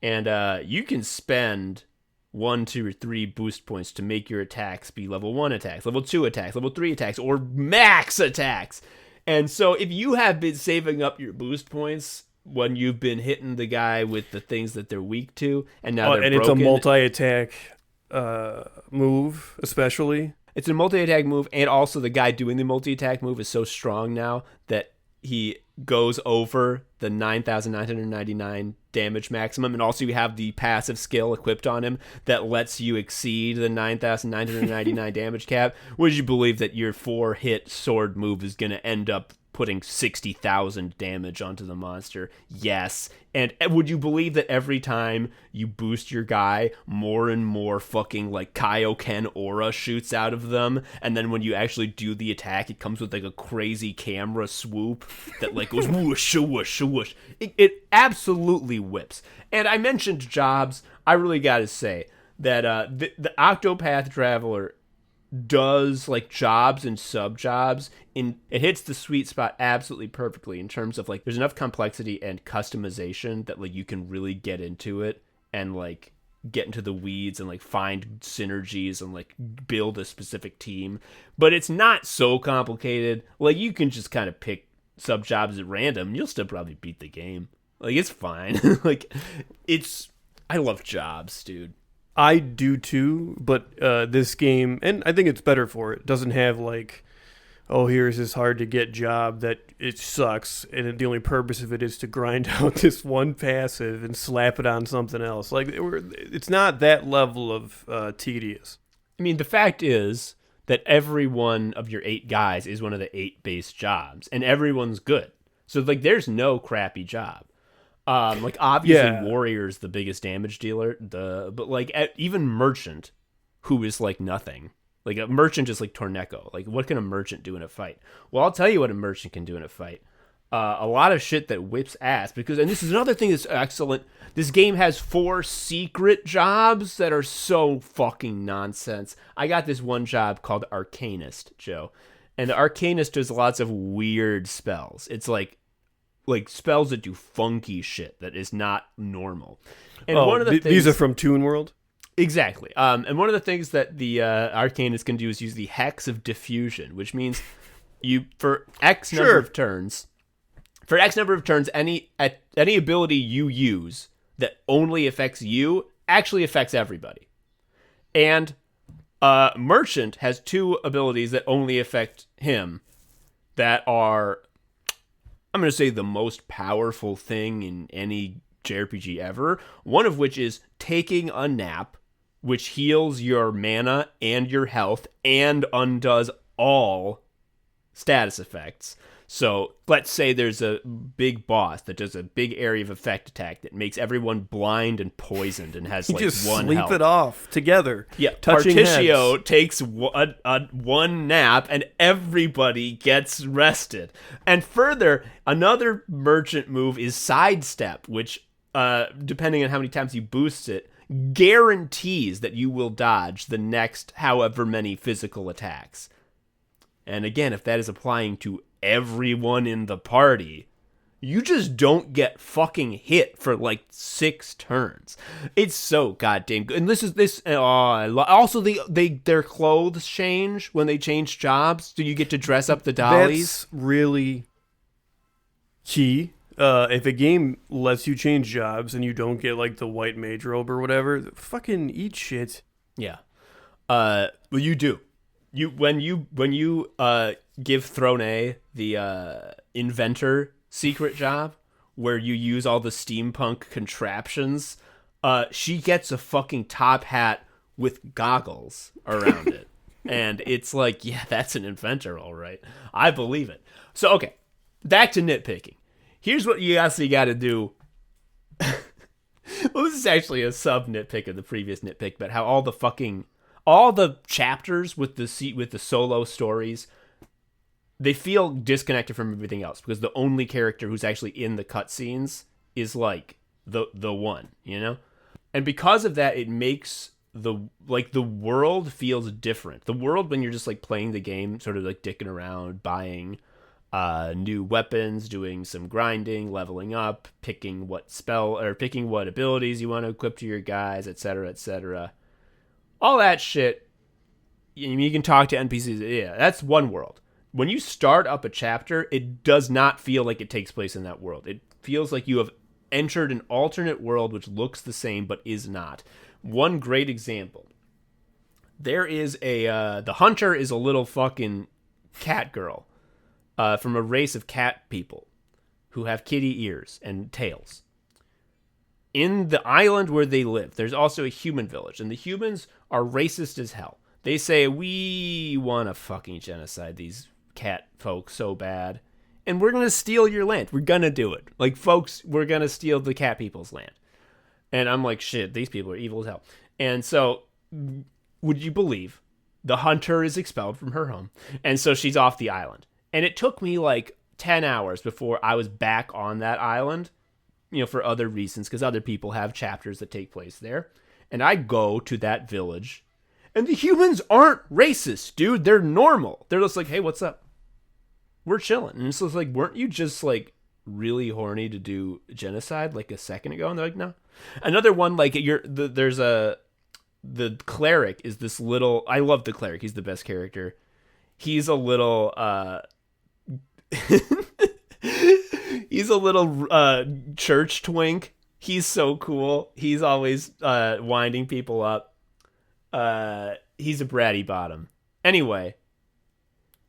S1: And you can spend 1, 2, or 3 boost points to make your attacks be level 1 attacks, level 2 attacks, level 3 attacks, or max attacks. And so if you have been saving up your boost points when you've been hitting the guy with the things that they're weak to, and now they're broken...
S2: it's a multi-attack move, especially.
S1: It's a multi-attack move, and also the guy doing the multi-attack move is so strong now that he goes over the 9,999 damage maximum, and also you have the passive skill equipped on him that lets you exceed the 9,999 damage cap. Would you believe that your 4-hit sword move is going to end up putting 60,000 damage onto the monster? Yes. And would you believe that every time you boost your guy, more and more fucking like Kaioken aura shoots out of them, and then when you actually do the attack, it comes with like a crazy camera swoop that like goes whoosh, whoosh, whoosh. It absolutely whips. And I mentioned jobs. I really got to say that the Octopath Traveler does like jobs and sub jobs, it hits the sweet spot absolutely perfectly in terms of like there's enough complexity and customization that like you can really get into it and like get into the weeds and like find synergies and like build a specific team. But it's not so complicated. Like you can just kind of pick sub jobs at random and you'll still probably beat the game. Like it's fine. Like I love jobs, dude.
S2: I do too, but this game, and I think it's better for it, doesn't have like, oh, here's this hard to get job that it sucks, and the only purpose of it is to grind out this one passive and slap it on something else. Like it's not that level of tedious.
S1: I mean, the fact is that every one of your 8 guys is one of the 8 base jobs, and everyone's good. So like, there's no crappy job. Like obviously Warrior's the biggest damage dealer, but like even Merchant, who is like nothing, Like a merchant is like Torneko. Like what can a merchant do in a fight? Well, I'll tell you what a merchant can do in a fight. A lot of shit that whips ass because, and this is another thing that's excellent. This game has 4 secret jobs that are so fucking nonsense. I got this one job called Arcanist, Joe, and the Arcanist does lots of weird spells. It's like spells that do funky shit that is not normal. And one of the things,
S2: these are from Toon World.
S1: Exactly. And one of the things that the Arcanist can do is use the Hex of Diffusion, which means you for X number of turns. For X number of turns, any ability you use that only affects you actually affects everybody. And Merchant has 2 abilities that only affect him that are, I'm going to say, the most powerful thing in any JRPG ever. One of which is taking a nap, which heals your mana and your health and undoes all status effects. So let's say there's a big boss that does a big area of effect attack that makes everyone blind and poisoned and has like
S2: just
S1: one
S2: sleep
S1: health.
S2: it off together.
S1: Yeah,
S2: touching
S1: Particio
S2: heads.
S1: takes one nap and everybody gets rested. And further, another merchant move is sidestep, which depending on how many times you boost it, guarantees that you will dodge the next however many physical attacks. And again, if that is applying to everyone in the party, you just don't get fucking hit for like 6 turns. It's so goddamn good. And also their clothes change when they change jobs. So you get to dress up the dollies.
S2: That's really key. If a game lets you change jobs and you don't get like the white mage robe or whatever, fucking eat shit.
S1: Yeah. Well, you do. When you give Throne the inventor secret job where you use all the steampunk contraptions, she gets a fucking top hat with goggles around it. And it's like, yeah, that's an inventor, all right. I believe it. So, okay, back to nitpicking. Here's what you actually got to do. Well, this is actually a sub nitpick of the previous nitpick, but how all the chapters with the solo stories, they feel disconnected from everything else because the only character who's actually in the cutscenes is like the one, you know? And because of that, it makes the world feels different. The world, when you're just like playing the game, sort of like dicking around, buying new weapons, doing some grinding, leveling up, picking what abilities you want to equip to your guys, etc., etc. All that shit, you can talk to NPCs. Yeah, that's one world. When you start up a chapter, it does not feel like it takes place in that world. It feels like you have entered an alternate world which looks the same but is not. One great example. There is the hunter is a little fucking cat girl from a race of cat people who have kitty ears and tails. In the island where they live, there's also a human village, and the humans are racist as hell. They say, we want to fucking genocide these cat folk so bad, and we're going to steal your land. We're going to do it. Like, folks, we're going to steal the cat people's land. And I'm like, shit, these people are evil as hell. And so, would you believe, the hunter is expelled from her home, and so she's off the island. And it took me like 10 hours before I was back on that island, you know, for other reasons, because other people have chapters that take place there. And I go to that village, and the humans aren't racist, dude. They're normal. They're just like, hey, what's up? We're chilling. And it's just like, weren't you just like really horny to do genocide like a second ago? And they're like, no. Another one, like the cleric is this little, I love the cleric. He's the best character. He's a little, he's a little church twink. He's so cool. He's always winding people up. He's a bratty bottom. Anyway,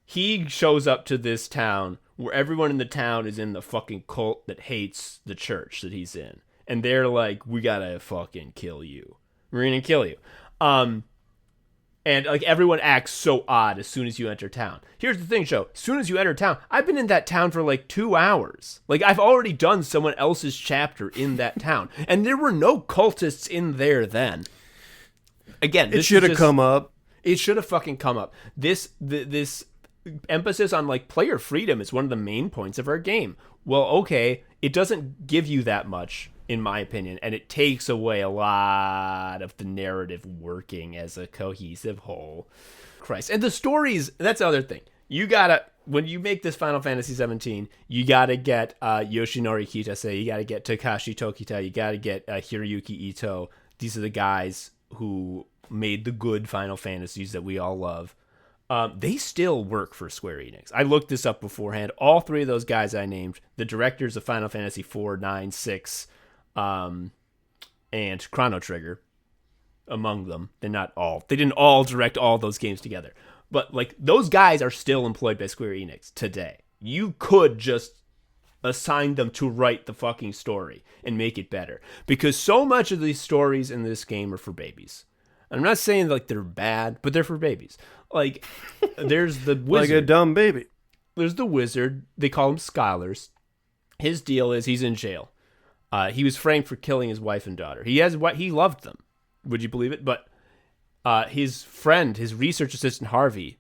S1: he shows up to this town where everyone in the town is in the fucking cult that hates the church that he's in. And they're like, we gotta fucking kill you. We're gonna kill you. And like everyone acts so odd as soon as you enter town. Here's the thing, Joe. As soon as you enter town, I've been in that town for like 2 hours. Like I've already done someone else's chapter in that town. And there were no cultists in there then. Again,
S2: it should have come up.
S1: It should have fucking come up. This emphasis on like player freedom is one of the main points of our game. Well, okay, it doesn't give you that much, in my opinion, and it takes away a lot of the narrative working as a cohesive whole. Christ. And the stories, that's the other thing. You gotta, when you make this Final Fantasy 17, you gotta get Yoshinori Kitase, you gotta get Takashi Tokita, you gotta get Hiroyuki Ito. These are the guys who made the good Final Fantasies that we all love. They still work for Square Enix. I looked this up beforehand. All three of those guys I named, the directors of Final Fantasy 4, 9, 6, and Chrono Trigger, among them. They didn't all direct all those games together. But like those guys are still employed by Square Enix today. You could just assign them to write the fucking story and make it better. Because so much of these stories in this game are for babies. I'm not saying like they're bad, but they're for babies. Like, there's the wizard.
S2: Like a dumb baby.
S1: There's the wizard. They call him Scholars. His deal is he's in jail. He was framed for killing his wife and daughter. He loved them. Would you believe it? But his friend, his research assistant Harvey,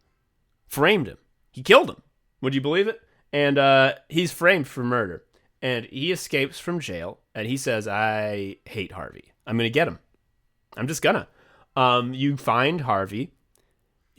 S1: framed him. He killed him. Would you believe it? And he's framed for murder. And he escapes from jail. And he says, I hate Harvey. I'm going to get him. I'm just gonna. You find Harvey.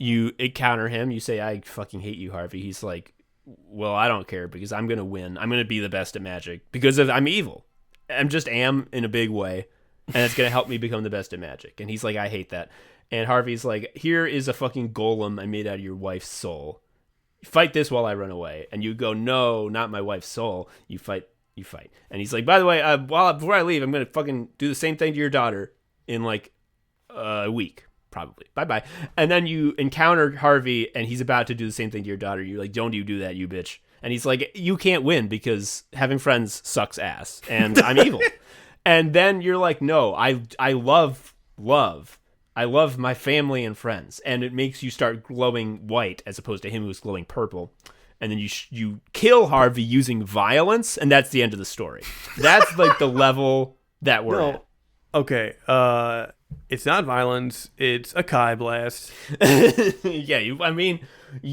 S1: You encounter him. You say, I fucking hate you, Harvey. He's like, well, I don't care because I'm going to win. I'm going to be the best at magic because I'm evil. I'm just am in a big way. And it's going to help me become the best at magic. And he's like, I hate that. And Harvey's like, here is a fucking golem I made out of your wife's soul. Fight this while I run away. And you go, no, not my wife's soul. You fight. And he's like, by the way, before I leave, I'm going to fucking do the same thing to your daughter in like a week. Probably. Bye-bye. And then you encounter Harvey, and he's about to do the same thing to your daughter. You're like, don't you do that, you bitch. And he's like, you can't win because having friends sucks ass, and I'm evil. And then you're like, no, I love. I love my family and friends. And it makes you start glowing white as opposed to him who's glowing purple. And then you kill Harvey using violence, and that's the end of the story. That's like the level that we're at.
S2: Okay, it's not violence. It's a Kai blast.
S1: Yeah, you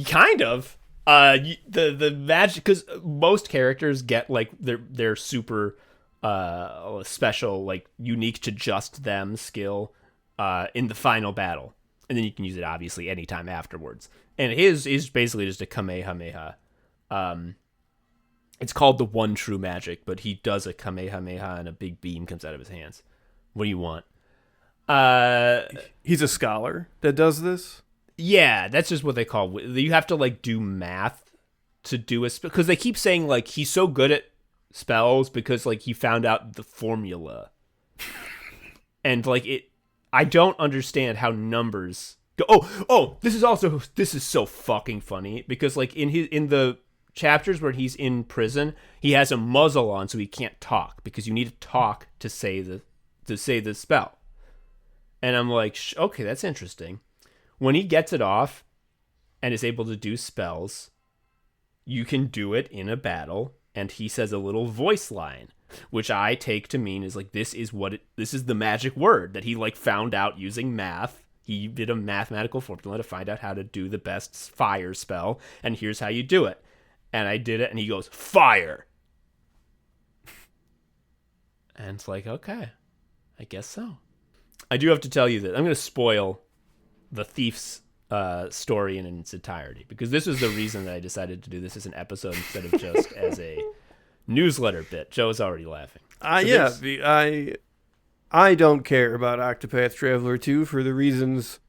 S1: kind of. The magic, because most characters get like their super special, like unique to just them skill in the final battle, and then you can use it obviously anytime afterwards. And his is basically just a Kamehameha. It's called the one true magic, but he does a Kamehameha and a big beam comes out of his hands. What do you want?
S2: He's a scholar that does this?
S1: Yeah, that's just what they call. You have to like do math to do a spell, because they keep saying like he's so good at spells because like he found out the formula. And like I don't understand how numbers go. Oh, this is so fucking funny because like in the chapters where he's in prison, he has a muzzle on so he can't talk because you need to talk to say the spell. And I'm like, okay, that's interesting. When he gets it off and is able to do spells, you can do it in a battle, and he says a little voice line, which I take to mean is like this is the magic word that he like found out using math. He did a mathematical formula to find out how to do the best fire spell, and here's how you do it. And I did it, and he goes, fire. And it's like, okay, I guess so. I do have to tell you that I'm going to spoil the thief's story in its entirety, because this is the reason that I decided to do this as an episode instead of just as a newsletter bit. Joe's already laughing.
S2: I don't care about Octopath Traveler 2 for the reasons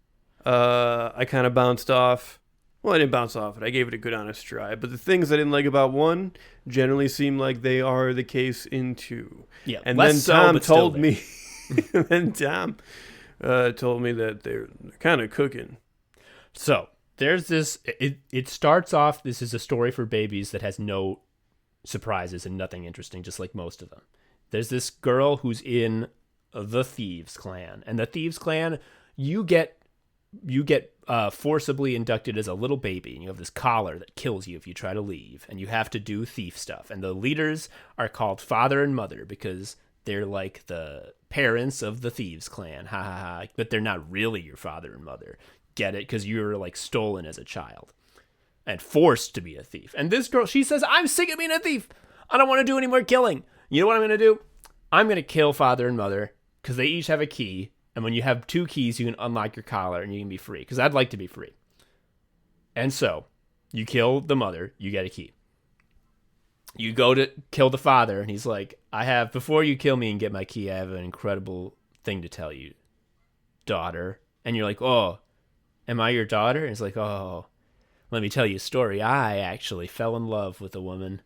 S2: I kind of bounced off. Well, I didn't bounce off it. I gave it a good honest try. But the things I didn't like about 1 generally seem like they are the case in 2.
S1: Yeah,
S2: and then Tom told me then Tom told me that they're kind of cooking.
S1: So there's this. It starts off. This is a story for babies that has no surprises and nothing interesting, just like most of them. There's this girl who's in the Thieves Clan, and the Thieves Clan, you get forcibly inducted as a little baby, and you have this collar that kills you if you try to leave, and you have to do thief stuff. And the leaders are called Father and Mother because they're like the parents of the Thieves Clan, ha ha ha. But they're not really your father and mother. get it because you were like stolen as a child and forced to be a thief. And this girl, she says, I'm sick of being a thief. I don't want to do any more killing. You know what I'm going to do? I'm going to kill father and mother because they each have a key. And when you have 2 keys, you can unlock your collar and you can be free. Because I'd like to be free. And so you kill the mother, you get a key. You go to kill the father, and he's like, before you kill me and get my key, I have an incredible thing to tell you, daughter. And you're like, oh, am I your daughter? And he's like, oh, let me tell you a story. I actually fell in love with a woman,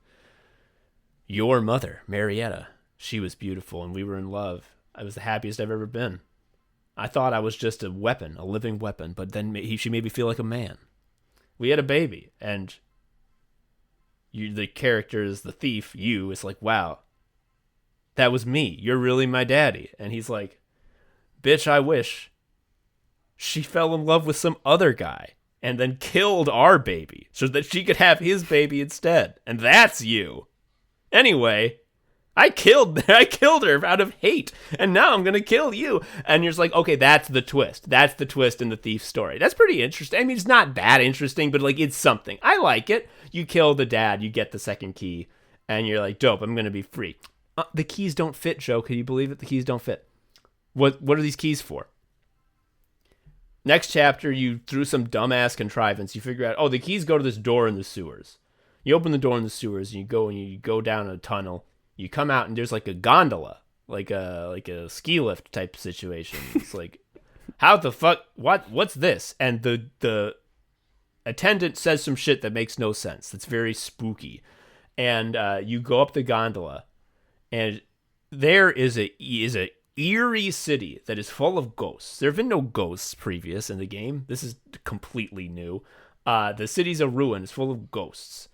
S1: your mother, Marietta. She was beautiful, and we were in love. I was the happiest I've ever been. I thought I was just a weapon, a living weapon, but then she made me feel like a man. We had a baby, and the character is the thief, is like, wow, that was me. You're really my daddy. And he's like, bitch, I wish. She fell in love with some other guy and then killed our baby so that she could have his baby instead. And that's you. Anyway, I killed her out of hate, and now I'm going to kill you. And you're just like, okay, that's the twist. That's the twist in the thief story. That's pretty interesting. I mean, it's not that interesting, but like, it's something. I like it. You kill the dad, you get the second key, and you're like, dope, I'm going to be free. The keys don't fit, Joe. Can you believe it? The keys don't fit. What are these keys for? Next chapter, you, through some dumbass contrivance, you figure out, oh, the keys go to this door in the sewers. You open the door in the sewers, and you go down a tunnel. You come out, and there's like a gondola, like a ski lift type situation. It's like, how the fuck? What's this? And the attendant says some shit that makes no sense. That's very spooky. And you go up the gondola, and there is a eerie city that is full of ghosts. There have been no ghosts previous in the game. This is completely new. The city's a ruin. It's full of ghosts.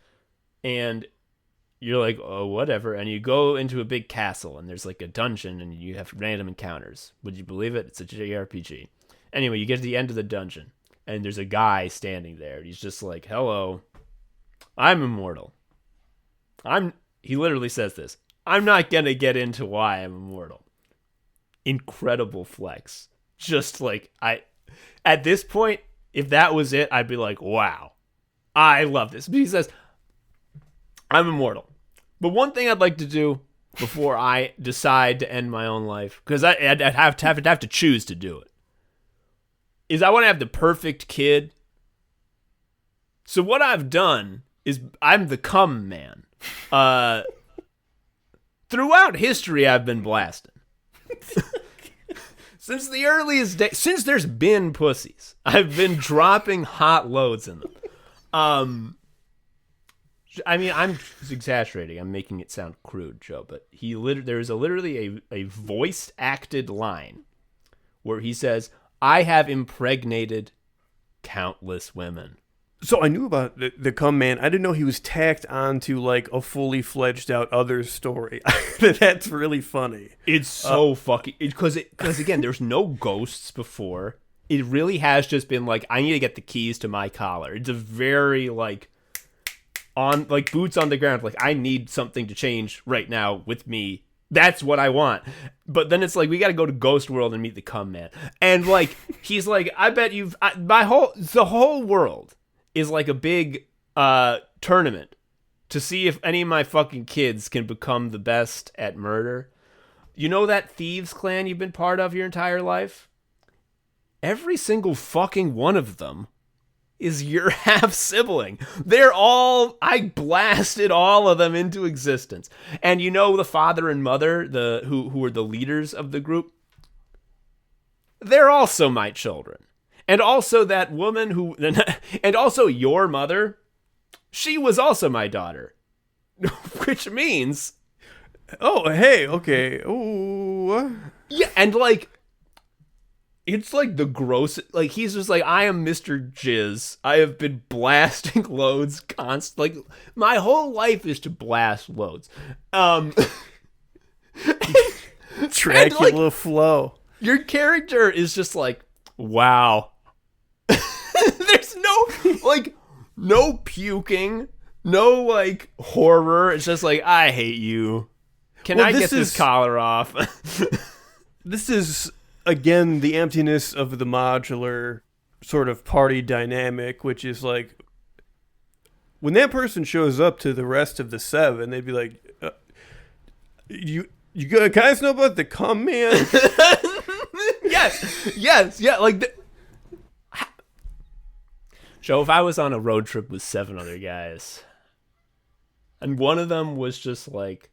S1: And you're like, oh, whatever. And you go into a big castle, and there's like a dungeon, and you have random encounters. Would you believe it? It's a JRPG. Anyway, you get to the end of the dungeon, and there's a guy standing there. He's just like, hello, I'm immortal. He literally says this. I'm not going to get into why I'm immortal. Incredible flex. Just like, at this point, if that was it, I'd be like, wow, I love this. But he says, I'm immortal. But one thing I'd like to do before I decide to end my own life, because I'd have to choose to do it, is I want to have the perfect kid. So what I've done is I'm the cum man. Throughout history, I've been blasting. Since the earliest days, since there's been pussies, I've been dropping hot loads in them. I mean, I'm exaggerating. I'm making it sound crude, Joe. But there's literally a voice acted line where he says, "I have impregnated countless women."
S2: So I knew about the cum man. I didn't know he was tacked onto like a fully fledged out other story. That's really funny.
S1: It's so fucking because again, there's no ghosts before. It really has just been like, I need to get the keys to my collar. It's a very like boots on the ground. Like, I need something to change right now with me. That's what I want. But then it's like, we got to go to Ghost World and meet the cum man. And like, he's like, I bet the whole world is like a big tournament to see if any of my fucking kids can become the best at murder. You know that thieves clan you've been part of your entire life? Every single fucking one of them is your half sibling. I blasted all of them into existence. And you know the father and mother, who are the leaders of the group? They're also my children. And also that woman and also your mother, she was also my daughter. Which means,
S2: oh, hey, okay. Ooh.
S1: Yeah, and like, it's like the gross, like, he's just like, I am Mr. Jizz. I have been blasting loads constantly. Like, my whole life is to blast loads.
S2: Dracula like, flow.
S1: Your character is just like, wow. There's no puking, no like horror. It's just like, I hate you. Can I get this collar off?
S2: This is again the emptiness of the modular sort of party dynamic, which is like when that person shows up to the rest of the 7, they'd be like, "You guys know about the cum man?"
S1: yes, yeah. Like, so if I was on a road trip with 7 other guys, and one of them was just like,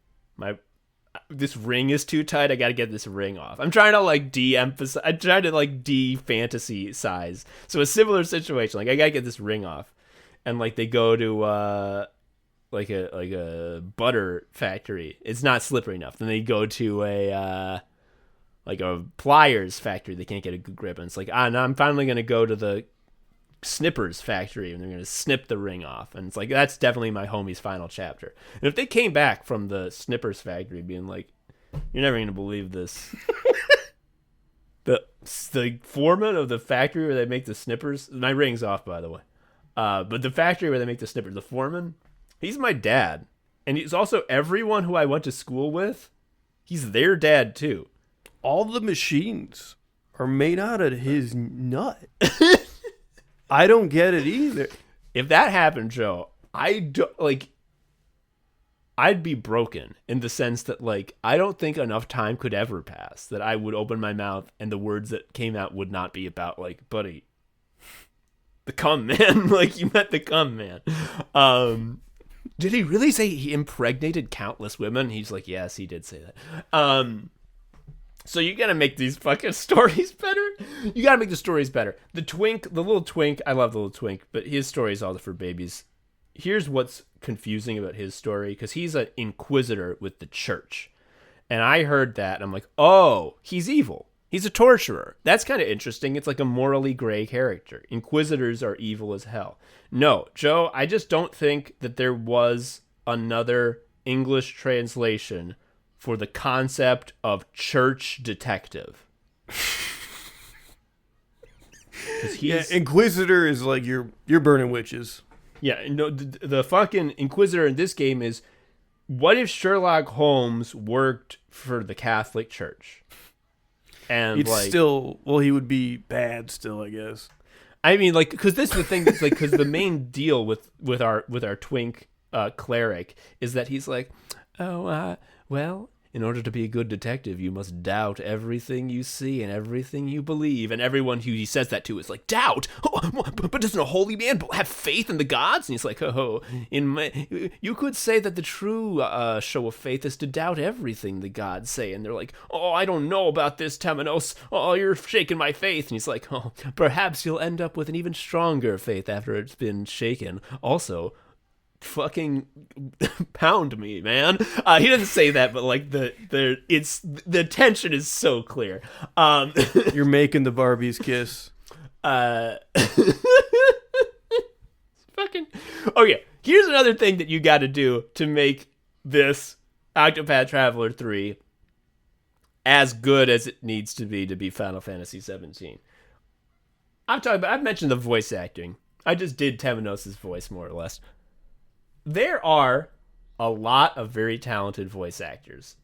S1: this ring is too tight, I gotta get this ring off. I'm trying to like de-emphasize, I'm trying to like de-fantasy size. So a similar situation, like I gotta get this ring off, and like they go to like a butter factory. It's not slippery enough. Then they go to a pliers factory. They can't get a good grip, and it's like, no, I'm finally gonna go to the snippers factory, and they're gonna snip the ring off. And it's like, that's definitely my homie's final chapter. And if they came back from the snippers factory being like, you're never gonna believe this, the foreman of the factory where they make the snippers, my ring's off, by the way, but the factory where they make the snippers, the foreman, he's my dad, and he's also everyone who I went to school with. He's their dad too.
S2: All the machines are made out of his nut. I don't get it either.
S1: If that happened, Joe, I'd be broken in the sense that, like, I don't think enough time could ever pass that I would open my mouth and the words that came out would not be about, like, buddy, the cum man. Like, you met the cum man. Did he really say he impregnated countless women? He's like, yes, he did say that. So you gotta make these fucking stories better. You gotta make the stories better. The little twink, I love the little twink, but his story is all for babies. Here's what's confusing about his story, because he's an inquisitor with the church. And I heard that, and I'm like, oh, he's evil. He's a torturer. That's kind of interesting. It's like a morally gray character. Inquisitors are evil as hell. No, Joe, I just don't think that there was another English translation for the concept of church detective.
S2: Yeah, Inquisitor is like you're burning witches.
S1: Yeah, no, the fucking Inquisitor in this game is, what if Sherlock Holmes worked for the Catholic Church? And
S2: it's like, still, well, he would be bad still, I guess.
S1: I mean, like, because this is the thing. It's like, because the main deal with our twink cleric is that he's like, well, in order to be a good detective, you must doubt everything you see and everything you believe. And everyone who he says that to is like, doubt? Oh, but doesn't a holy man have faith in the gods? And he's like, you could say that the true show of faith is to doubt everything the gods say. And they're like, oh, I don't know about this, Temenos. Oh, you're shaking my faith. And he's like, oh, perhaps you'll end up with an even stronger faith after it's been shaken. Also, fucking pound me, man. He doesn't say that, but like the tension is so clear.
S2: You're making the Barbies kiss.
S1: Fucking okay. Here's another thing that you got to do to make this Octopath Traveler 3 as good as it needs to be Final Fantasy 17. I've mentioned the voice acting. I just did Temenos' voice more or less. There are a lot of very talented voice actors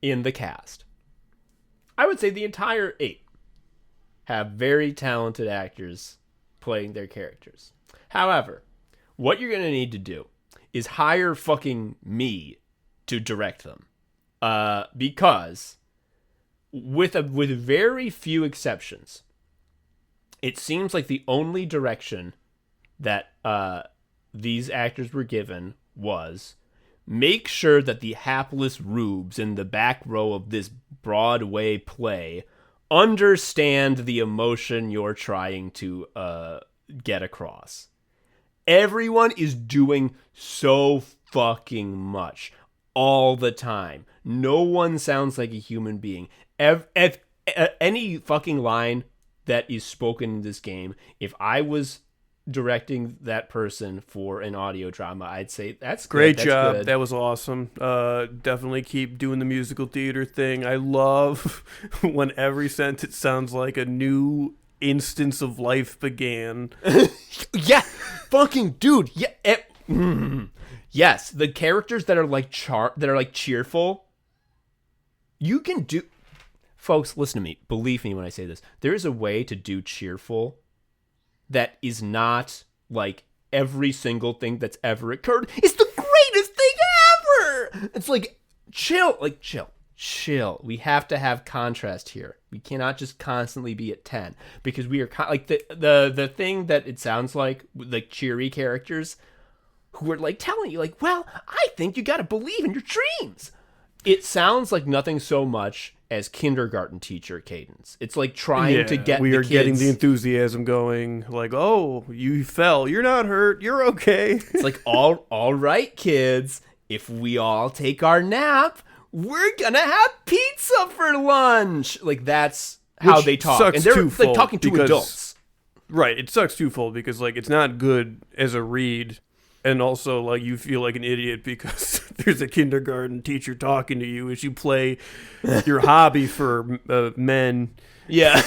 S1: in the cast. I would say the entire 8 have very talented actors playing their characters. However, what you're going to need to do is hire fucking me to direct them. Because with very few exceptions, it seems like the only direction that these actors were given was make sure that the hapless rubes in the back row of this Broadway play understand the emotion you're trying to get across. Everyone is doing so fucking much all the time. No one sounds like a human being. Any fucking line that is spoken in this game, if I was directing that person for an audio drama, I'd say that's good.
S2: Great
S1: that's
S2: job.
S1: good.
S2: That was awesome. Definitely keep doing the musical theater thing. I love when every sentence sounds like a new instance of life began.
S1: Yeah, fucking dude. Yeah. Yes, the characters that are like cheerful. You can do, folks. Listen to me. Believe me when I say this. There is a way to do cheerful that is not like every single thing that's ever occurred is the greatest thing ever. It's like, chill. We have to have contrast here. We cannot just constantly be at 10 because we are like the thing that it sounds like cheery characters who are like telling you like, well, I think you got to believe in your dreams. It sounds like nothing so much as kindergarten teacher cadence. It's like trying to get
S2: we
S1: the
S2: are
S1: kids,
S2: getting the enthusiasm going. Like, oh, you fell. You're not hurt. You're okay.
S1: It's like, all right, kids. If we all take our nap, we're gonna have pizza for lunch. Like that's how
S2: Which
S1: they talk,
S2: sucks
S1: and they're
S2: twofold
S1: like talking to adults.
S2: Right, it sucks twofold because like it's not good as a read, and also like you feel like an idiot because there's a kindergarten teacher talking to you as you play your hobby for men.
S1: Yeah.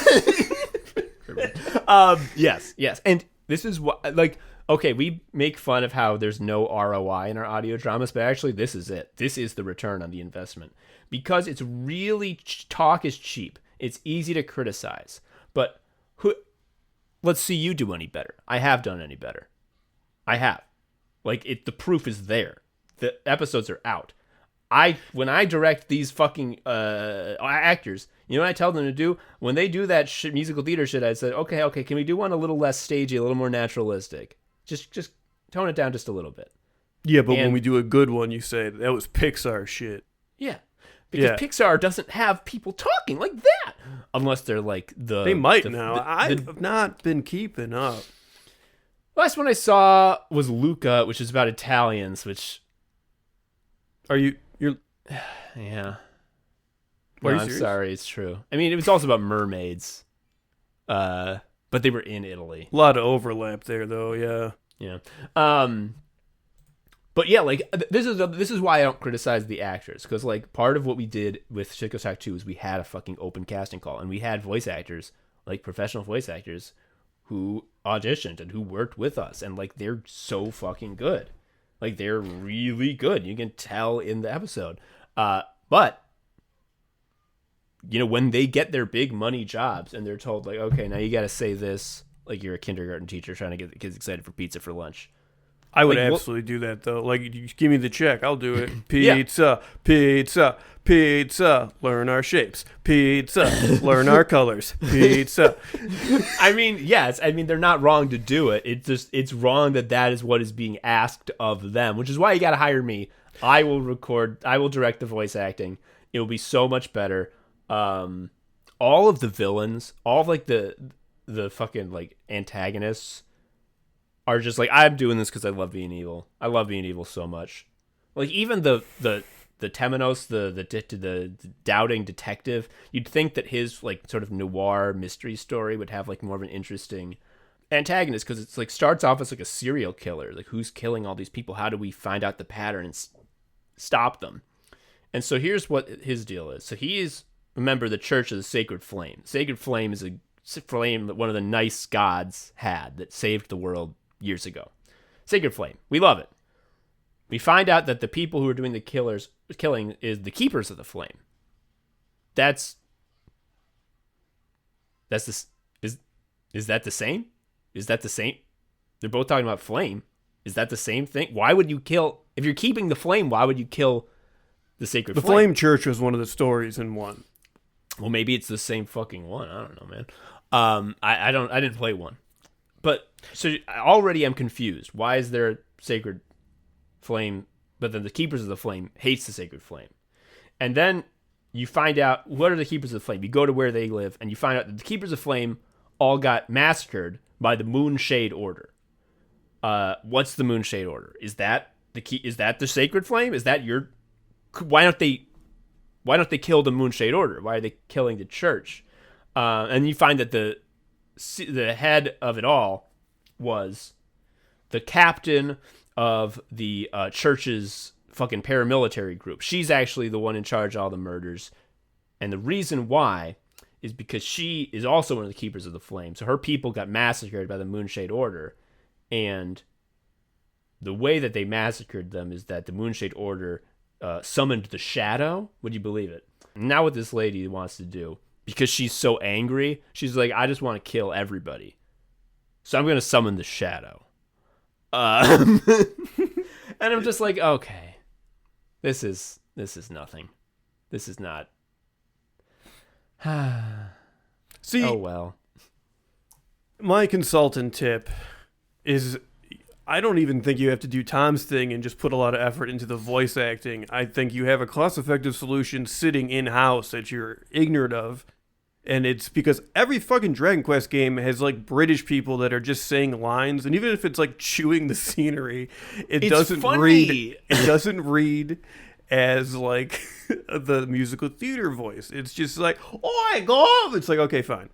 S1: Yes, and this is what like. Okay, we make fun of how there's no ROI in our audio dramas, but actually this is it. This is the return on the investment. Because it's really, talk is cheap. It's easy to criticize. But let's see you do any better. I have done any better. I have. Like, the proof is there. The episodes are out. When I direct these fucking actors, you know what I tell them to do? When they do that musical theater shit, I said, okay, can we do one a little less stagey, a little more naturalistic? Just tone it down just a little bit.
S2: Yeah, but when we do a good one, you say that was Pixar shit.
S1: Yeah, because Pixar doesn't have people talking like that unless they're like
S2: They might now. I've not been keeping up.
S1: Last one I saw was Luca, which is about Italians. Which
S2: you're
S1: yeah.
S2: Are you
S1: I'm
S2: serious?
S1: Sorry, it's true. I mean, it was also about mermaids. But they were in Italy.
S2: A lot of overlap there, though. Yeah.
S1: Yeah. But yeah, like this is why I don't criticize the actors, because like part of what we did with Sickos Act 2 is we had a fucking open casting call, and we had voice actors, like professional voice actors, who auditioned and who worked with us, and like they're so fucking good. Like they're really good. You can tell in the episode. But you know, when they get their big money jobs and they're told like, okay, now you got to say this like you're a kindergarten teacher trying to get the kids excited for pizza for lunch.
S2: I would absolutely do that though. Like, you give me the check, I'll do it. Pizza, pizza, pizza. Learn our shapes. Pizza. Learn our colors. Pizza.
S1: I mean, yes. I mean, they're not wrong to do it. It's wrong that is what is being asked of them, which is why you got to hire me. I will direct the voice acting. It will be so much better. All of the villains, all of like the fucking like antagonists are just like, I'm doing this because I love being evil. I love being evil so much. Like even the Temenos, the doubting detective, you'd think that his like sort of noir mystery story would have like more of an interesting antagonist, because it's like starts off as like a serial killer, like who's killing all these people, how do we find out the pattern and stop them? And so here's what his deal is. So he is a member of the Church of the Sacred Flame. Sacred Flame is a flame that one of the nice gods had that saved the world years ago. Sacred Flame. We love it. We find out that the people who are doing the killing is the keepers of the flame. Is that the same? Is that the same? They're both talking about flame. Is that the same thing? Why would you kill, if you're keeping the flame, why would you kill the sacred flame?
S2: The Flame Church was one of the stories in one.
S1: Well, maybe it's the same fucking one. I don't know, man. I didn't play one. But so already I'm confused. Why is there a sacred flame, but then the keepers of the flame hates the sacred flame? And then you find out, what are the keepers of the flame? You go to where they live and you find out that the keepers of flame all got massacred by the Moonshade Order. What's the Moonshade Order? Is that the sacred flame? Is that your, why don't they kill the Moonshade Order? Why are they killing the church? And you find that the head of it all was the captain of the church's fucking paramilitary group. She's actually the one in charge of all the murders. And the reason why is because she is also one of the keepers of the flame. So her people got massacred by the Moonshade Order. And the way that they massacred them is that the Moonshade Order summoned the Shadow. Would you believe it? Now what this lady wants to do, because she's so angry, she's like, I just want to kill everybody. So I'm gonna summon the shadow. And I'm just like, okay, this is nothing. This is not.
S2: See,
S1: oh well.
S2: My consultant tip is, I don't even think you have to do Tom's thing and just put a lot of effort into the voice acting. I think you have a cost-effective solution sitting in-house that you're ignorant of. And it's because every fucking Dragon Quest game has like British people that are just saying lines, and even if it's like chewing the scenery, it's doesn't
S1: funny.
S2: read. It doesn't read as like the musical theater voice. It's just like, oh my god! It's like, okay, fine.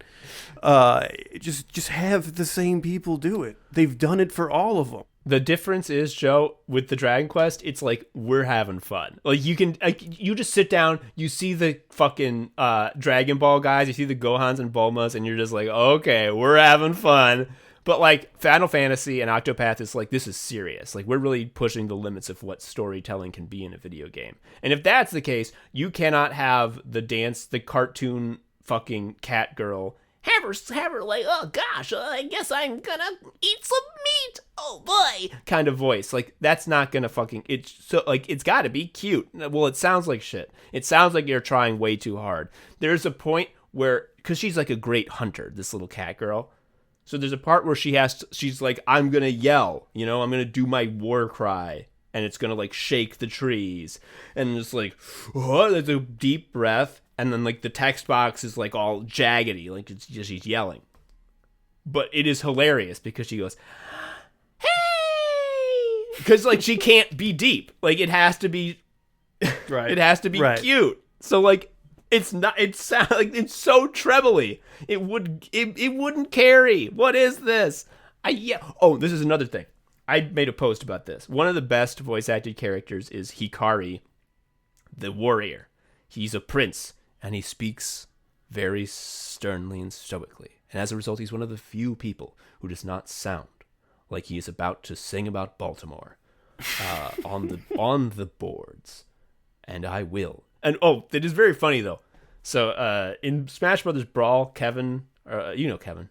S2: Just have the same people do it. They've done it for all of them.
S1: The difference is, Joe, with the Dragon Quest, it's like we're having fun. Like you can, you just sit down, you see the fucking Dragon Ball guys, you see the Gohans and Bulmas, and you're just like, okay, we're having fun. But like Final Fantasy and Octopath is like, this is serious. Like we're really pushing the limits of what storytelling can be in a video game. And if that's the case, you cannot have the cartoon fucking cat girl have her like, oh gosh, I guess I'm gonna eat some meat, oh boy, kind of voice. Like that's not gonna fucking, it's gotta be cute. Well, it sounds like shit. It sounds like you're trying way too hard. There's a point where, because she's like a great hunter, this little cat girl, so there's a part where she's like, I'm gonna yell, I'm gonna do my war cry, and it's gonna like shake the trees, and it's like, oh, there's a deep breath. And then, like, the text box is, like, all jaggedy. Like, it's just, she's yelling. But it is hilarious because she goes, hey! Because, like, she can't be deep. Like, it has to be...
S2: Right.
S1: It has to be cute. So, like, it's not... It's so trebly. It wouldn't carry. What is this? Oh, this is another thing. I made a post about this. One of the best voice-acted characters is Hikari, the warrior. He's a prince. And he speaks very sternly and stoically. And as a result, he's one of the few people who does not sound like he is about to sing about Baltimore on the boards. And I will. And it is very funny though. So in Smash Brothers Brawl, Kevin, Kevin,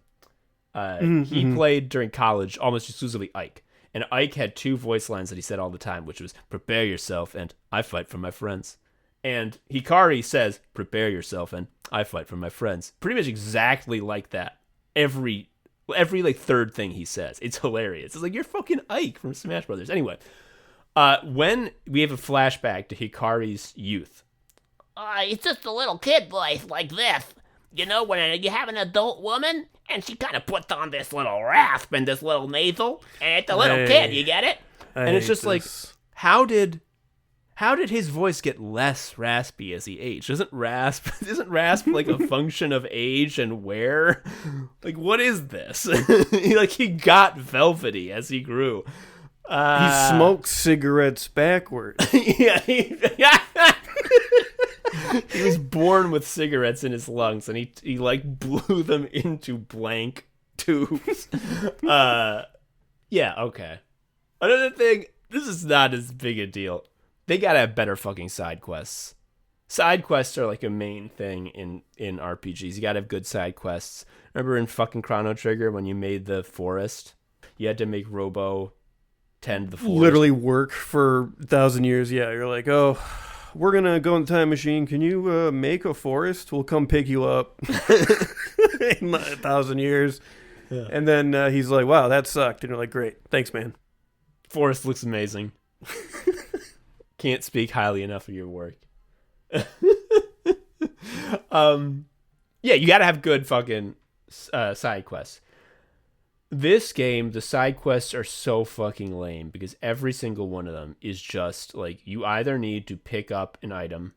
S1: he played during college almost exclusively Ike. And Ike had two voice lines that he said all the time, which was "Prepare yourself" and "I fight for my friends." And Hikari says, "Prepare yourself," and "I fight for my friends." Pretty much exactly like that. Every like third thing he says. It's hilarious. It's like, you're fucking Ike from Smash Brothers. Anyway, when we have a flashback to Hikari's youth.
S3: It's just a little kid voice like this. When you have an adult woman, and she kind of puts on this little rasp and this little nasal, and it's a little kid, you get it?
S1: And it's just like, how did his voice get less raspy as he aged? Isn't rasp like a function of age and wear? Like, what is this? He got velvety as he grew.
S2: He smoked cigarettes backwards.
S1: Yeah. He was born with cigarettes in his lungs, and he like blew them into blank tubes. Yeah, okay. Another thing, this is not as big a deal. They gotta have better fucking side quests. Side quests are like a main thing in RPGs. You gotta have good side quests. Remember in fucking Chrono Trigger when you made the forest? You had to make Robo tend the forest.
S2: Literally work for 1,000 years. Yeah, you're like, oh, we're gonna go in the time machine. Can you make a forest? We'll come pick you up in 1,000 years. Yeah. And then he's like, wow, that sucked. And you're like, great. Thanks, man.
S1: Forest looks amazing. Can't speak highly enough of your work. Yeah, you gotta have good fucking side quests. This game, the side quests are so fucking lame because every single one of them is just like, you either need to pick up an item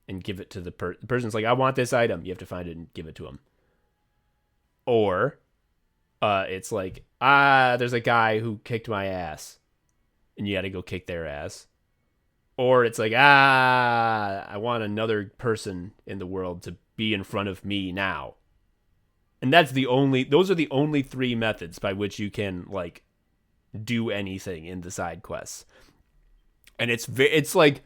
S1: and give it to the person's like, I want this item. You have to find it and give it to them. Or it's like, there's a guy who kicked my ass and you got to go kick their ass. Or it's like, I want another person in the world to be in front of me now. And those are the only three methods by which you can like do anything in the side quests. And it's like,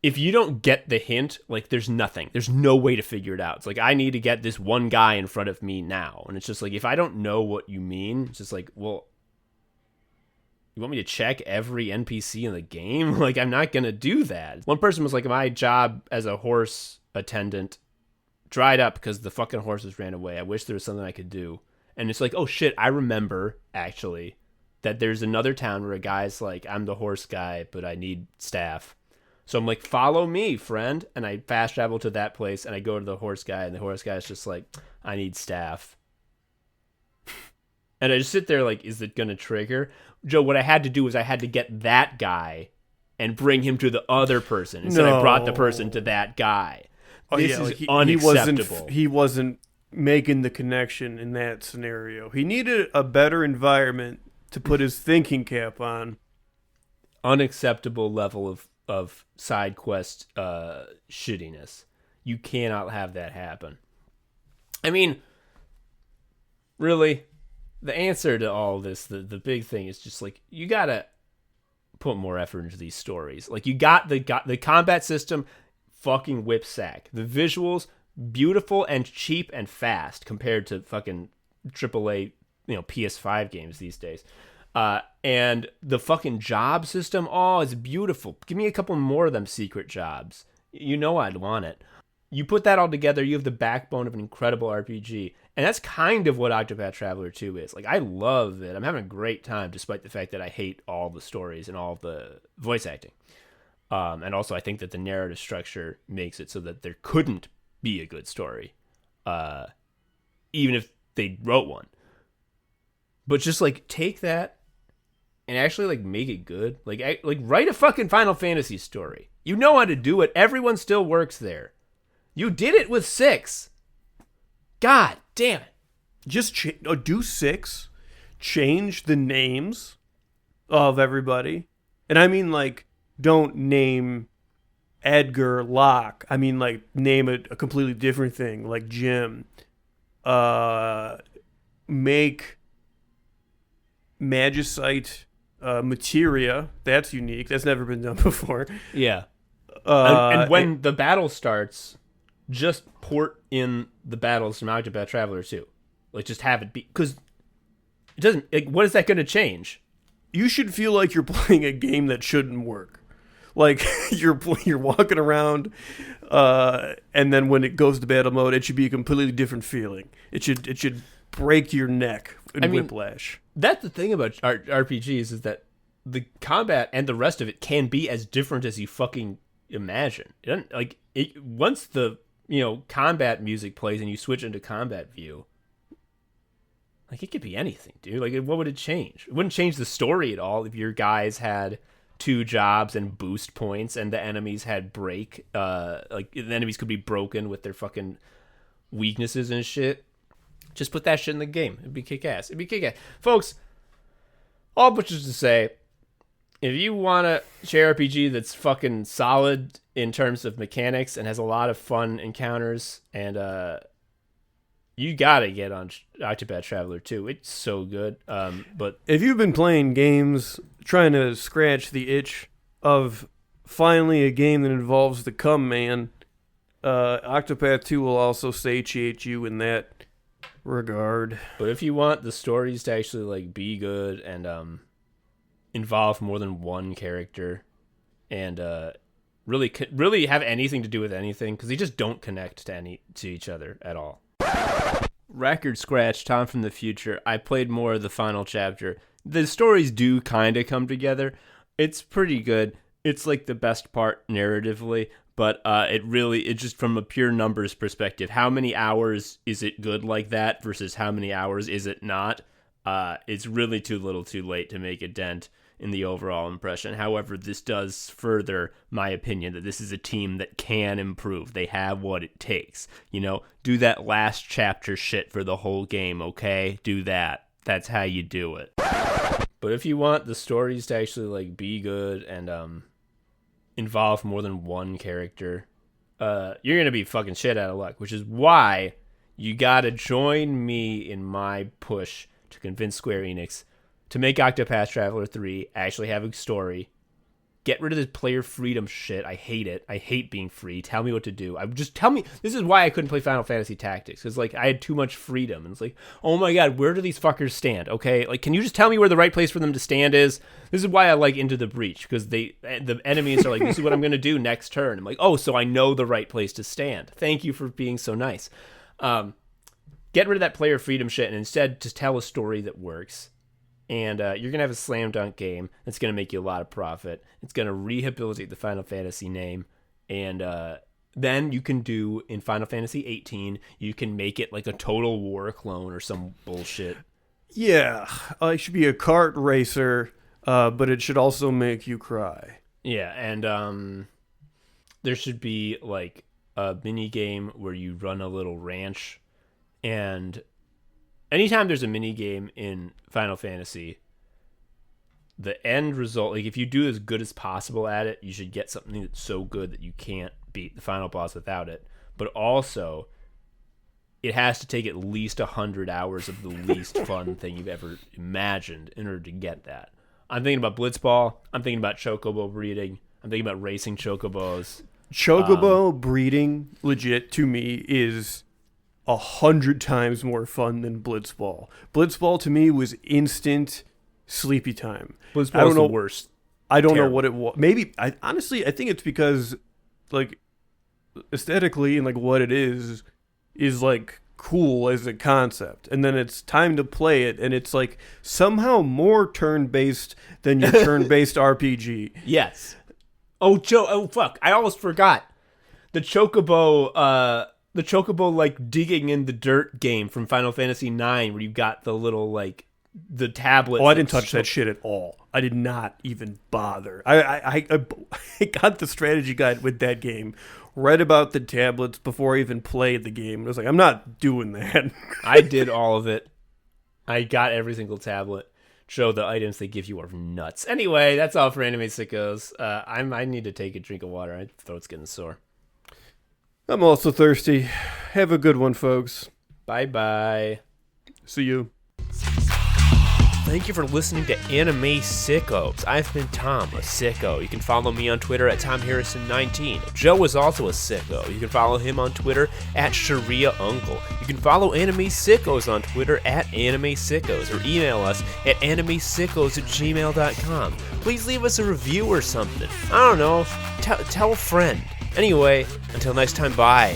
S1: if you don't get the hint, like there's nothing. There's no way to figure it out. It's like I need to get this one guy in front of me now. And it's just like if I don't know what you mean, it's just like, well, you want me to check every NPC in the game? Like I'm not going to do that. One person was like, my job as a horse attendant dried up because the fucking horses ran away. I wish there was something I could do. And it's like, oh shit, I remember actually that there's another town where a guy's like, I'm the horse guy, but I need staff. So I'm like, follow me, friend. And I fast travel to that place and I go to the horse guy and the horse guy's just like, I need staff. And I just sit there like, is it going to trigger? Joe, what I had to do was I had to get that guy and bring him to the other person. Instead I brought the person to that guy. This is unacceptable.
S2: He wasn't making the connection in that scenario. He needed a better environment to put his thinking cap on.
S1: Unacceptable level of side quest shittiness. You cannot have that happen. I mean, really, the answer to all this, the big thing is just like, you gotta put more effort into these stories. Like you got the combat system, fucking whip sack. The visuals, beautiful and cheap and fast compared to fucking AAA, PS5 games these days. And the fucking job system, oh, it's beautiful. Give me a couple more of them secret jobs. You know I'd want it. You put that all together, you have the backbone of an incredible RPG. And that's kind of what Octopath Traveler 2 is. Like, I love it. I'm having a great time, despite the fact that I hate all the stories and all the voice acting. And also, I think that the narrative structure makes it so that there couldn't be a good story, even if they wrote one. But just, like, take that and actually, like, make it good. Like write a fucking Final Fantasy story. You know how to do it. Everyone still works there. You did it with 6. God damn it.
S2: Just do 6. Change the names of everybody. And I mean, like, don't name Edgar Locke. I mean, like, name it a completely different thing, like Jim. Make Magicite materia. That's unique. That's never been done before.
S1: Yeah. And when the battle starts, just port in the battles from Octopath Traveler 2. Like, just have it be, because it doesn't, like, what is that going to change?
S2: You should feel like you're playing a game that shouldn't work. Like, you're walking around, and then when it goes to battle mode, it should be a completely different feeling. It should break your neck in whiplash.
S1: That's the thing about RPGs, is that the combat and the rest of it can be as different as you fucking imagine. It doesn't, like, once the combat music plays and you switch into combat view, like, it could be anything, dude. Like, what would it change? It wouldn't change the story at all if your guys had 2 jobs and boost points and the enemies had break. Like, the enemies could be broken with their fucking weaknesses and shit. Just put that shit in the game. It'd be kick-ass. Folks, all but just to say, if you want a JRPG that's fucking solid in terms of mechanics and has a lot of fun encounters, and you gotta get on Octopath Traveler 2. It's so good. But
S2: if you've been playing games trying to scratch the itch of finally a game that involves the cum man, Octopath 2 will also satiate you in that regard.
S1: But if you want the stories to actually, like, be good and involve more than one character and really have anything to do with anything, because they just don't connect to each other at all. Record scratch, Tom from the future. I played more of the final chapter. The stories do kind of come together. It's pretty good. It's like the best part narratively, but it just from a pure numbers perspective, how many hours is it good like that versus how many hours is it not? It's really too little too late to make a dent in the overall impression. However, this does further my opinion that this is a team that can improve. They have what it takes. Do that last chapter shit for the whole game, okay? Do that. That's how you do it. But if you want the stories to actually, like, be good and involve more than one character, you're gonna be fucking shit out of luck, which is why you gotta join me in my push to convince Square Enix to make Octopath Traveler 3 actually have a story Get rid of this player freedom shit. I hate it. I hate being free. Tell me what to do. Just tell me. This is why I couldn't play Final Fantasy Tactics. Because, like, I had too much freedom. And it's like, oh my god, where do these fuckers stand? Okay, like, can you just tell me where the right place for them to stand is? This is why I like Into the Breach. Because the enemies are like, this is what I'm going to do next turn. I'm like, oh, so I know the right place to stand. Thank you for being so nice. Get rid of that player freedom shit and instead just tell a story that works. And you're going to have a slam dunk game that's going to make you a lot of profit. It's going to rehabilitate the Final Fantasy name. And then you can do, in Final Fantasy 18, you can make it like a Total War clone or some bullshit.
S2: Yeah, it should be a kart racer, but it should also make you cry.
S1: Yeah, and there should be like a mini game where you run a little ranch. And anytime there's a mini game in Final Fantasy, the end result, like if you do as good as possible at it, you should get something that's so good that you can't beat the final boss without it. But also, it has to take at least 100 hours of the least fun thing you've ever imagined in order to get that. I'm thinking about Blitzball. I'm thinking about Chocobo breeding. I'm thinking about racing Chocobos.
S2: Chocobo breeding, legit, to me, is 100 times more fun than Blitzball. Blitzball to me was instant sleepy time.
S1: Blitzball is the worst.
S2: I don't know what it was. Maybe I think it's because like aesthetically and like what it is like cool as a concept, and then it's time to play it, and it's like somehow more turn-based than your turn-based RPG.
S1: Yes. Oh fuck! I almost forgot the Chocobo. The Chocobo, like, digging in the dirt game from Final Fantasy IX, where you got the little, like, the tablet.
S2: Oh, I didn't touch that shit at all. I did not even bother. I got the strategy guide with that game, read about the tablets before I even played the game. I was like, I'm not doing that.
S1: I did all of it. I got every single tablet. Show the items they give you are nuts. Anyway, that's all for Anime Sickos. I need to take a drink of water. My throat's getting sore.
S2: I'm also thirsty. Have a good one, folks.
S1: Bye-bye.
S2: See you.
S1: Thank you for listening to Anime Sickos. I've been Tom, a sicko. You can follow me on Twitter at TomHarrison19. Joe is also a sicko. You can follow him on Twitter at ShariaUncle. You can follow Anime Sickos on Twitter at Anime Sickos, or email us at animesickos@gmail.com. Please leave us a review or something. I don't know. Tell a friend. Anyway, until next time, bye.